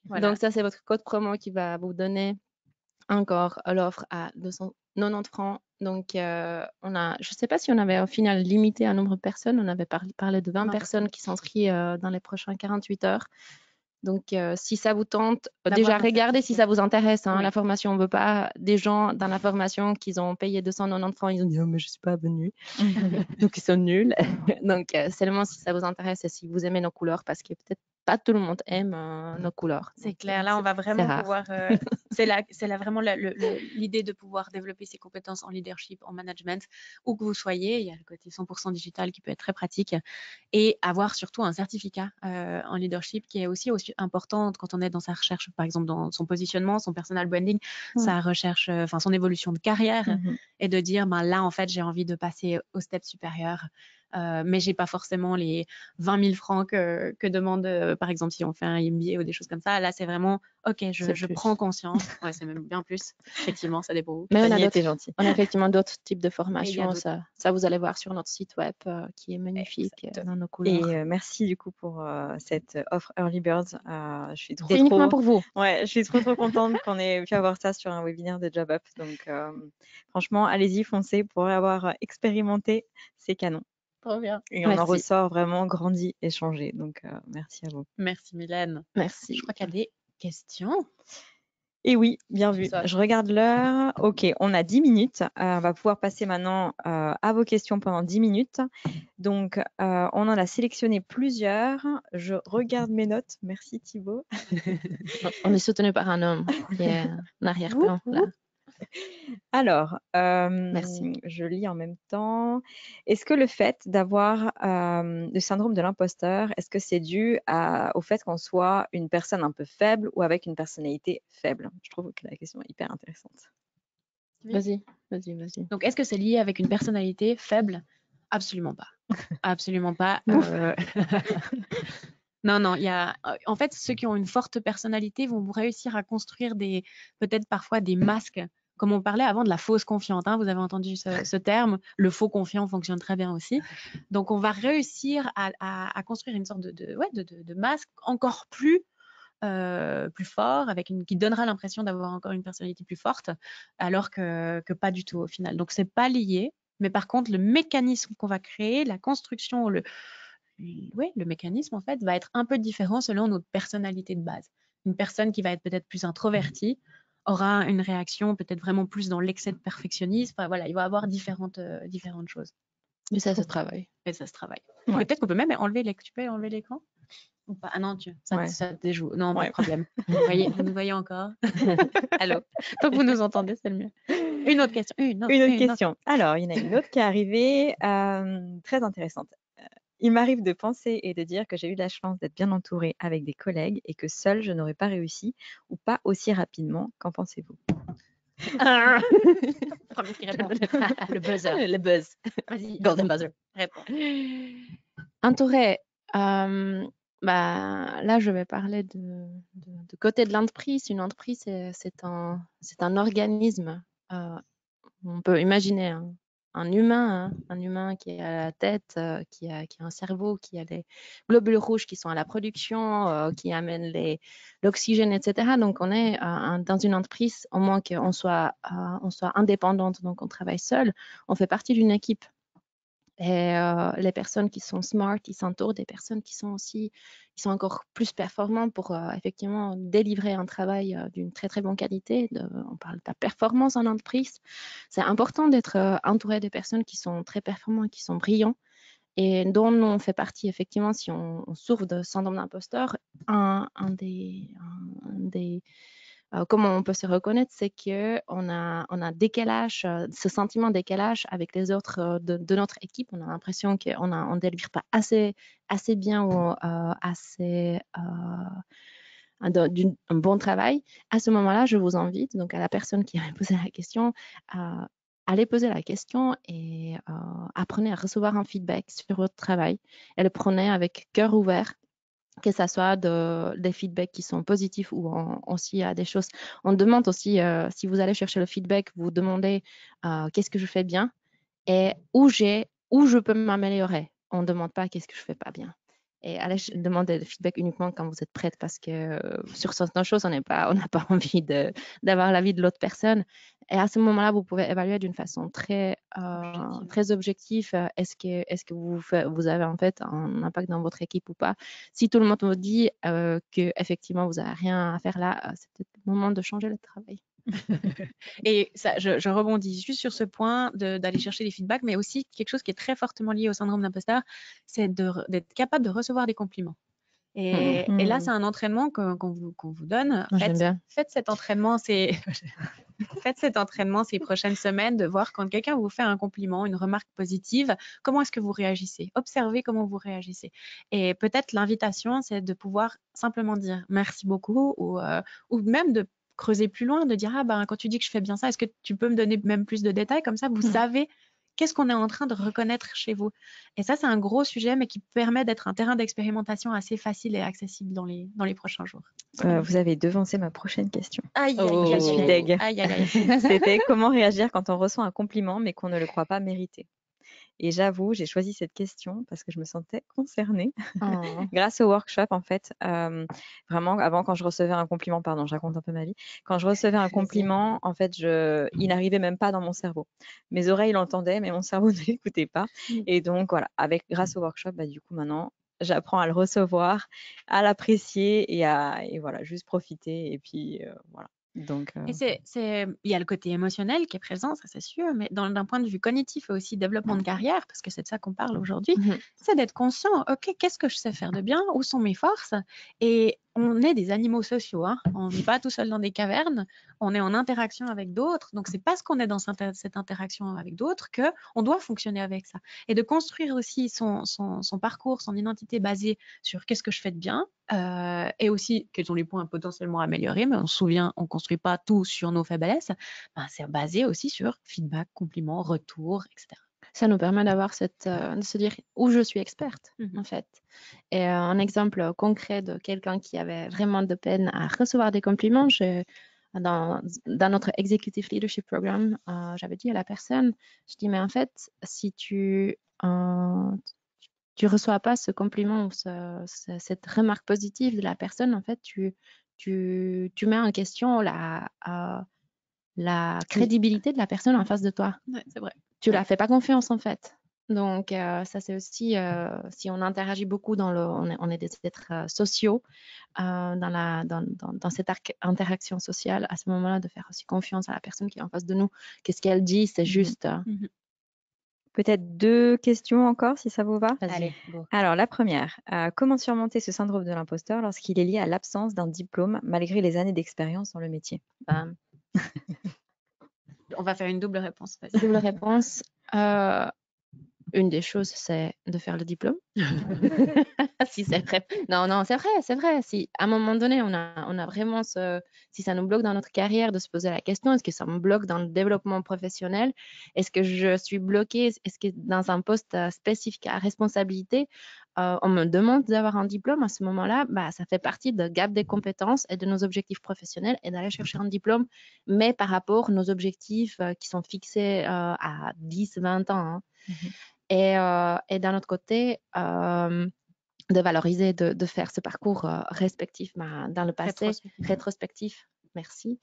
B: Voilà.
C: Donc ça, c'est votre code promo qui va vous donner encore l'offre à 290 francs. Donc, je ne sais pas si on avait au final limité un nombre de personnes. On avait parlé de 20 personnes qui s'inscrivent dans les prochains 48 heures. Donc, si ça vous tente, déjà regardez si ça vous intéresse. Hein,
B: Oui.
C: La formation, on ne veut pas des gens dans la formation qui ont payé 290 francs. Ils ont dit, oh, mais je ne suis pas venue. Donc, ils sont nuls. Donc, seulement si ça vous intéresse et si vous aimez nos couleurs, parce que peut-être pas tout le monde aime nos couleurs.
B: C'est
C: Donc,
B: clair, là on va vraiment
C: rare.
B: pouvoir, c'est là vraiment l'idée de pouvoir développer ses compétences en leadership, en management, où que vous soyez. Il y a le côté 100% digital qui peut être très pratique et avoir surtout un certificat en leadership qui est aussi important quand on est dans sa recherche, par exemple dans son positionnement, son personal branding, sa recherche, enfin son évolution de carrière et de dire ben là en fait j'ai envie de passer au step supérieur. Mais j'ai pas forcément les 20 000 francs que demande, par exemple, si on fait un MBA ou des choses comme ça. Là, c'est vraiment, OK, je prends conscience. Ouais, c'est même bien plus. Effectivement, ça dépend où.
C: Mais on a effectivement d'autres types de formations. Ça, vous allez voir sur notre site web qui est magnifique dans nos couleurs.
A: Et merci du coup pour cette offre Early Birds. Je suis trop,
C: C'est uniquement pour vous.
A: Ouais, je suis trop contente qu'on ait pu avoir ça sur un webinaire de Job Up. Donc, franchement, allez-y, foncez pour avoir expérimenté ces canons.
B: Trop bien.
A: Et on en ressort vraiment grandi et changé. Donc, merci à vous.
B: Merci Mylène.
C: Merci.
B: Je crois qu'il y a des questions.
A: Et oui, bien vu. Je regarde l'heure. OK, on a 10 minutes. On va pouvoir passer maintenant à vos questions pendant 10 minutes. Donc, on en a sélectionné plusieurs. Je regarde mes notes. Merci Thibaut.
C: On est soutenu par un homme qui est en arrière-plan.
A: Alors,
C: Merci.
A: je lis en même temps. Est-ce que le fait d'avoir le syndrome de l'imposteur, est-ce que c'est dû au fait qu'on soit une personne un peu faible ou avec une personnalité faible? Je trouve que la question est hyper intéressante.
C: Vas-y.
B: Donc, est-ce que c'est lié avec une personnalité faible? Absolument pas. Absolument pas. Non, en fait, ceux qui ont une forte personnalité vont réussir à construire peut-être parfois des masques, comme on parlait avant de la fausse confiante. Hein, vous avez entendu ce terme. Le faux confiant fonctionne très bien aussi. Donc, on va réussir à construire une sorte de masque encore plus fort, qui donnera l'impression d'avoir encore une personnalité plus forte, alors que pas du tout au final. Donc, c'est pas lié. Mais par contre, le mécanisme qu'on va créer, la construction, le mécanisme, en fait, va être un peu différent selon notre personnalité de base. Une personne qui va être peut-être plus introvertie aura une réaction peut-être vraiment plus dans l'excès de perfectionnisme. Enfin, voilà, il va avoir différentes choses.
C: Mais ça se travaille.
B: Et ça se travaille.
A: Ouais.
B: Peut-être qu'on peut même enlever l'écran ou pas. Ah non, ça te déjoue. Non, pas de problème. Vous nous voyez encore. Allô. Tant que vous nous entendez, c'est le mieux. Une autre question. Une autre
A: question. Alors, il y en a une autre qui est arrivée, très intéressante. Il m'arrive de penser et de dire que j'ai eu la chance d'être bien entourée avec des collègues et que seule, je n'aurais pas réussi ou pas aussi rapidement. Qu'en pensez-vous?
B: Premier qui répond. Le buzzer.
C: Le buzz.
B: Vas-y.
C: Golden buzzer.
B: Réponds.
C: Entouré. Là, je vais parler de côté de l'entreprise. Une entreprise, c'est un organisme. On peut imaginer un humain qui a la tête, qui a un cerveau, qui a les globules rouges qui sont à la production, qui amènent l'oxygène, etc. Donc, on est dans une entreprise, au moins qu'on soit indépendante, donc on travaille seul, on fait partie d'une équipe. Et les personnes qui sont smart, ils s'entourent des personnes qui sont encore plus performantes pour effectivement délivrer un travail d'une très très bonne qualité. On parle de la performance en entreprise. C'est important d'être entouré de personnes qui sont très performantes, qui sont brillants et dont on fait partie effectivement si on souffre de syndrome d'imposteur. Un des comment on peut se reconnaître, c'est qu'on a un décalage, ce sentiment de décalage avec les autres de notre équipe. On a l'impression qu'on ne délivre pas assez bien ou assez un bon travail. À ce moment-là, je vous invite, donc à la personne qui avait posé la question, allez poser la question et apprenez à recevoir un feedback sur votre travail. Et le prenez avec cœur ouvert, que ce soit des feedbacks qui sont positifs ou aussi à des choses. On demande aussi, si vous allez chercher le feedback, vous demandez qu'est-ce que je fais bien et où je peux m'améliorer. On ne demande pas qu'est-ce que je fais pas bien. Et allez demander le feedback uniquement quand vous êtes prête parce que sur certaines choses, on n'a pas envie d'avoir l'avis de l'autre personne. Et à ce moment-là, vous pouvez évaluer d'une façon très objective est-ce que vous avez en fait un impact dans votre équipe ou pas. Si tout le monde vous dit qu'effectivement, vous n'avez rien à faire là, c'est peut-être le moment de changer le travail.
B: Et ça, je rebondis juste sur ce point d'aller chercher des feedbacks, mais aussi quelque chose qui est très fortement lié au syndrome d'imposteur, c'est d'être capable de recevoir des compliments. Et là, c'est un entraînement qu'on vous donne.
C: J'aime bien.
B: Faites cet entraînement ces prochaines semaines, de voir quand quelqu'un vous fait un compliment, une remarque positive, comment est-ce que vous réagissez. Observez comment vous réagissez. Et peut-être l'invitation, c'est de pouvoir simplement dire merci beaucoup ou même de creuser plus loin, de dire quand tu dis que je fais bien ça, est-ce que tu peux me donner même plus de détails, comme ça vous savez qu'est-ce qu'on est en train de reconnaître chez vous. Et ça, c'est un gros sujet, mais qui permet d'être un terrain d'expérimentation assez facile et accessible dans les prochains jours.
A: Vous avez devancé ma prochaine question.
B: Aïe,
A: Je suis deg.
B: Aïe, aïe, aïe.
A: C'était comment réagir quand on reçoit un compliment mais qu'on ne le croit pas mérité. Et j'avoue, j'ai choisi cette question parce que je me sentais concernée grâce au workshop, en fait. Vraiment, avant, quand je recevais un compliment, pardon, je raconte un peu ma vie. Quand je recevais un compliment, en fait, il n'arrivait même pas dans mon cerveau. Mes oreilles l'entendaient, mais mon cerveau ne l'écoutait pas. Et donc, voilà, grâce au workshop, du coup, maintenant, j'apprends à le recevoir, à l'apprécier et voilà, juste profiter. Et puis, voilà. Donc,
B: Et il y a le côté émotionnel qui est présent, ça c'est sûr, mais d'un point de vue cognitif et aussi développement de carrière, parce que c'est de ça qu'on parle aujourd'hui, c'est d'être conscient, ok, qu'est-ce que je sais faire de bien, où sont mes forces, et on est des animaux sociaux, hein. On n'est pas tout seul dans des cavernes, on est en interaction avec d'autres, donc c'est parce qu'on est dans cette interaction avec d'autres qu'on doit fonctionner avec ça. Et de construire aussi son parcours, son identité basée sur qu'est-ce que je fais de bien, et aussi quels sont les points potentiellement améliorés, mais on se souvient, on ne construit pas tout sur nos faiblesses, c'est basé aussi sur feedback, compliments, retour, etc.
C: Ça nous permet d'avoir de se dire où je suis experte, en fait. Et un exemple concret de quelqu'un qui avait vraiment de peine à recevoir des compliments, dans notre Executive Leadership Program, j'avais dit à la personne, je dis, mais en fait, si tu reçois pas ce compliment ou cette remarque positive de la personne, en fait, tu mets en question la crédibilité de la personne en face de toi.
B: Ouais, c'est vrai.
C: Tu la fais pas confiance, en fait. Donc, ça, c'est aussi, si on interagit beaucoup on est des êtres sociaux, dans cette interaction sociale, à ce moment-là, de faire aussi confiance à la personne qui est en face de nous. Qu'est-ce qu'elle dit, c'est juste.
A: Peut-être 2 questions encore, si ça vous va.
B: Allez,
C: go.
A: Alors, la première, comment surmonter ce syndrome de l'imposteur lorsqu'il est lié à l'absence d'un diplôme malgré les années d'expérience dans le métier?
C: Bam.
B: On va faire une double réponse.
C: Double réponse. Une des choses, c'est de faire le diplôme. Si c'est vrai. Non, c'est vrai. Si à un moment donné, on a vraiment si ça nous bloque dans notre carrière, de se poser la question, est-ce que ça me bloque dans le développement professionnel? Est-ce que je suis bloquée? Est-ce que dans un poste spécifique à responsabilité, on me demande d'avoir un diplôme? À ce moment-là, ça fait partie de gap des compétences et de nos objectifs professionnels et d'aller chercher un diplôme, mais par rapport à nos objectifs qui sont fixés à 10, 20 ans. Hein. Et d'un autre côté, de valoriser, de faire ce parcours respectif dans le passé, rétrospectif, merci,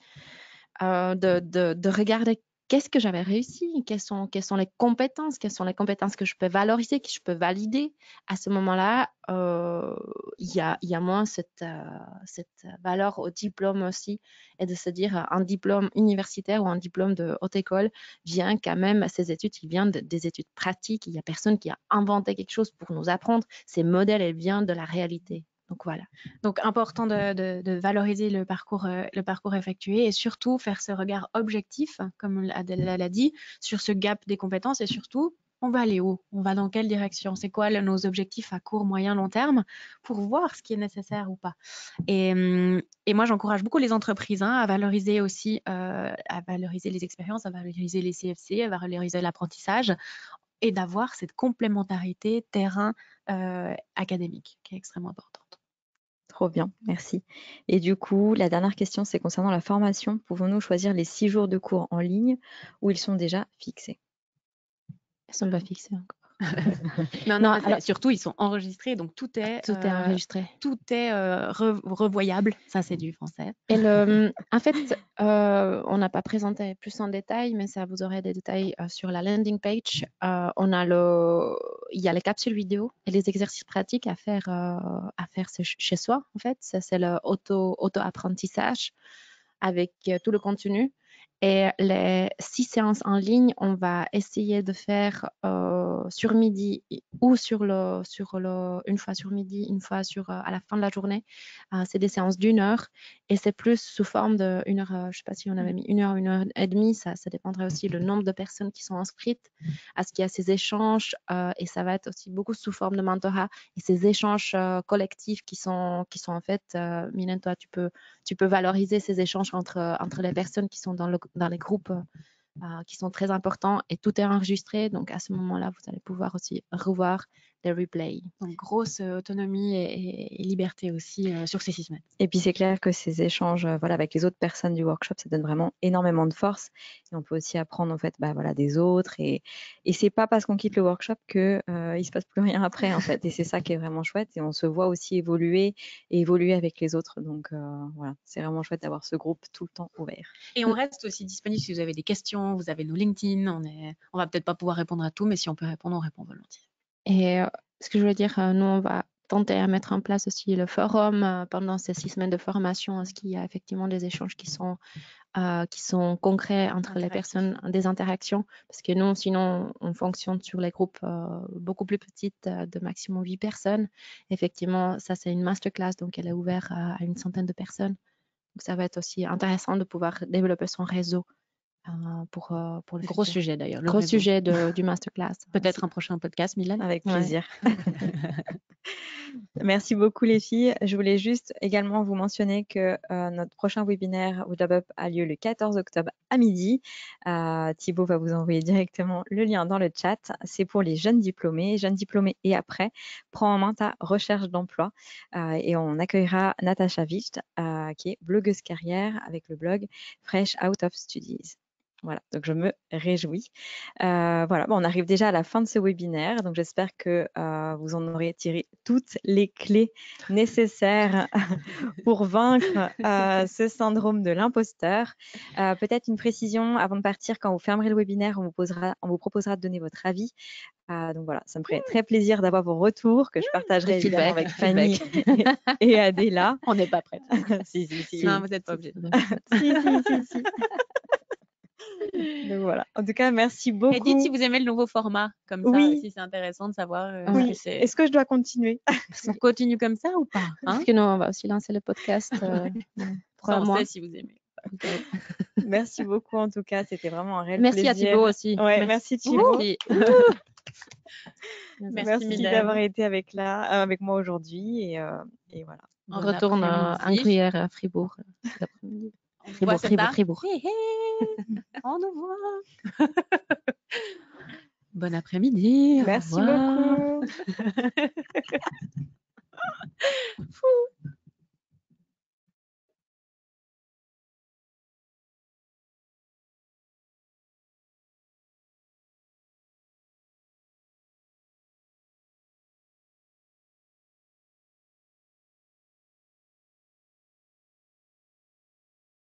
C: de regarder qu'est-ce que j'avais réussi, quelles sont les compétences que je peux valoriser, que je peux valider. À ce moment-là, il y a moins cette valeur au diplôme aussi, et de se dire un diplôme universitaire ou un diplôme de haute école vient quand même, ces études, il vient des études pratiques. Il n'y a personne qui a inventé quelque chose pour nous apprendre. Ces modèles, elles viennent de la réalité. Donc voilà.
B: Donc, important de valoriser le parcours effectué et surtout faire ce regard objectif, comme Adèle l'a dit, sur ce gap des compétences et surtout, on va aller où? On va dans quelle direction? C'est quoi nos objectifs à court, moyen, long terme pour voir ce qui est nécessaire ou pas. Et moi, j'encourage beaucoup les entreprises à valoriser aussi, à valoriser les expériences, à valoriser les CFC, à valoriser l'apprentissage et d'avoir cette complémentarité terrain académique qui est extrêmement importante.
A: Trop bien, merci. Et du coup, la dernière question, c'est concernant la formation. Pouvons-nous choisir les 6 jours de cours en ligne ou ils sont déjà fixés?
C: Elles sont pas fixées encore.
B: Non, surtout, ils sont enregistrés, donc tout est
C: enregistré.
B: Tout est revoyable. Ça, c'est du français.
C: Et en fait, on n'a pas présenté plus en détail, mais ça vous aurez des détails sur la landing page. Il y a les capsules vidéo et les exercices pratiques à faire chez soi. En fait, ça c'est le auto-apprentissage avec tout le contenu. Et les 6 séances en ligne, on va essayer de faire sur midi ou une fois sur midi, une fois à la fin de la journée. C'est des séances d'1 heure et c'est plus sous forme de 1 heure, je ne sais pas si on avait mis 1 heure et demie, ça dépendrait aussi le nombre de personnes qui sont inscrites, à ce qu'il y a ces échanges et ça va être aussi beaucoup sous forme de mentorat et ces échanges collectifs qui sont en fait, Mylène, toi, tu peux valoriser ces échanges entre les personnes qui sont dans les groupes qui sont très importants et tout est enregistré. Donc, à ce moment-là, vous allez pouvoir aussi revoir les replays.
B: Donc, grosse autonomie et liberté aussi sur ces 6 semaines.
A: Et puis, c'est clair que ces échanges avec les autres personnes du workshop, ça donne vraiment énormément de force. Et on peut aussi apprendre en fait, des autres. Et c'est pas parce qu'on quitte le workshop qu'il ne se passe plus rien après, en fait. Et c'est ça qui est vraiment chouette. Et on se voit aussi évoluer avec les autres. Donc, voilà, c'est vraiment chouette d'avoir ce groupe tout le temps ouvert.
B: Et on reste aussi disponible si vous avez des questions. Vous avez nos LinkedIn. On va peut-être pas pouvoir répondre à tout, mais si on peut répondre, on répond volontiers.
C: Et ce que je veux dire, nous, on va tenter à mettre en place aussi le forum pendant ces 6 semaines de formation, est-ce qu'il y a effectivement des échanges qui sont concrets entre les personnes, des interactions, parce que nous, sinon, on fonctionne sur les groupes beaucoup plus petites, de maximum 8 personnes. Effectivement, ça, c'est une masterclass, donc elle est ouverte à une centaine de personnes. Donc, ça va être aussi intéressant de pouvoir développer son réseau pour le
B: gros sujet d'ailleurs.
C: Gros sujet du masterclass.
B: Peut-être un prochain podcast, Mylène.
A: Avec plaisir. Merci beaucoup les filles. Je voulais juste également vous mentionner que notre prochain webinaire au Job Up a lieu le 14 octobre à midi. Thibaut va vous envoyer directement le lien dans le chat. C'est pour les jeunes diplômés et après, prends en main ta recherche d'emploi. Et on accueillera Natacha Wicht, qui est blogueuse carrière avec le blog Fresh Out of Studies. Voilà, donc je me réjouis. On arrive déjà à la fin de ce webinaire, donc j'espère que vous en aurez tiré toutes les clés nécessaires pour vaincre ce syndrome de l'imposteur. Peut-être une précision avant de partir, quand vous fermerez le webinaire, on vous proposera de donner votre avis. Donc voilà, ça me ferait très plaisir d'avoir vos retours que je partagerai évidemment avec Fanny et Adéla.
B: On n'est pas prête.
A: Si.
B: Non, vous n'êtes pas obligés.
A: Si. Donc voilà. En tout cas, merci beaucoup.
B: Et dites si vous aimez le nouveau format, comme ça, si c'est intéressant de savoir.
A: Est-ce que je dois continuer?
B: On continue comme ça ou pas,
C: Parce que nous, on va aussi lancer le podcast.
B: On sait si vous aimez.
A: Merci beaucoup en tout cas, c'était vraiment un réel
C: plaisir.
A: Merci
C: à Thibaut aussi.
A: Ouais, merci Thibaut. Merci d'avoir été avec moi aujourd'hui et voilà.
C: On retourne en Gruyère à Fribourg l'après-midi. Fribourg.
B: On nous voit. Bon après-midi.
A: Merci beaucoup.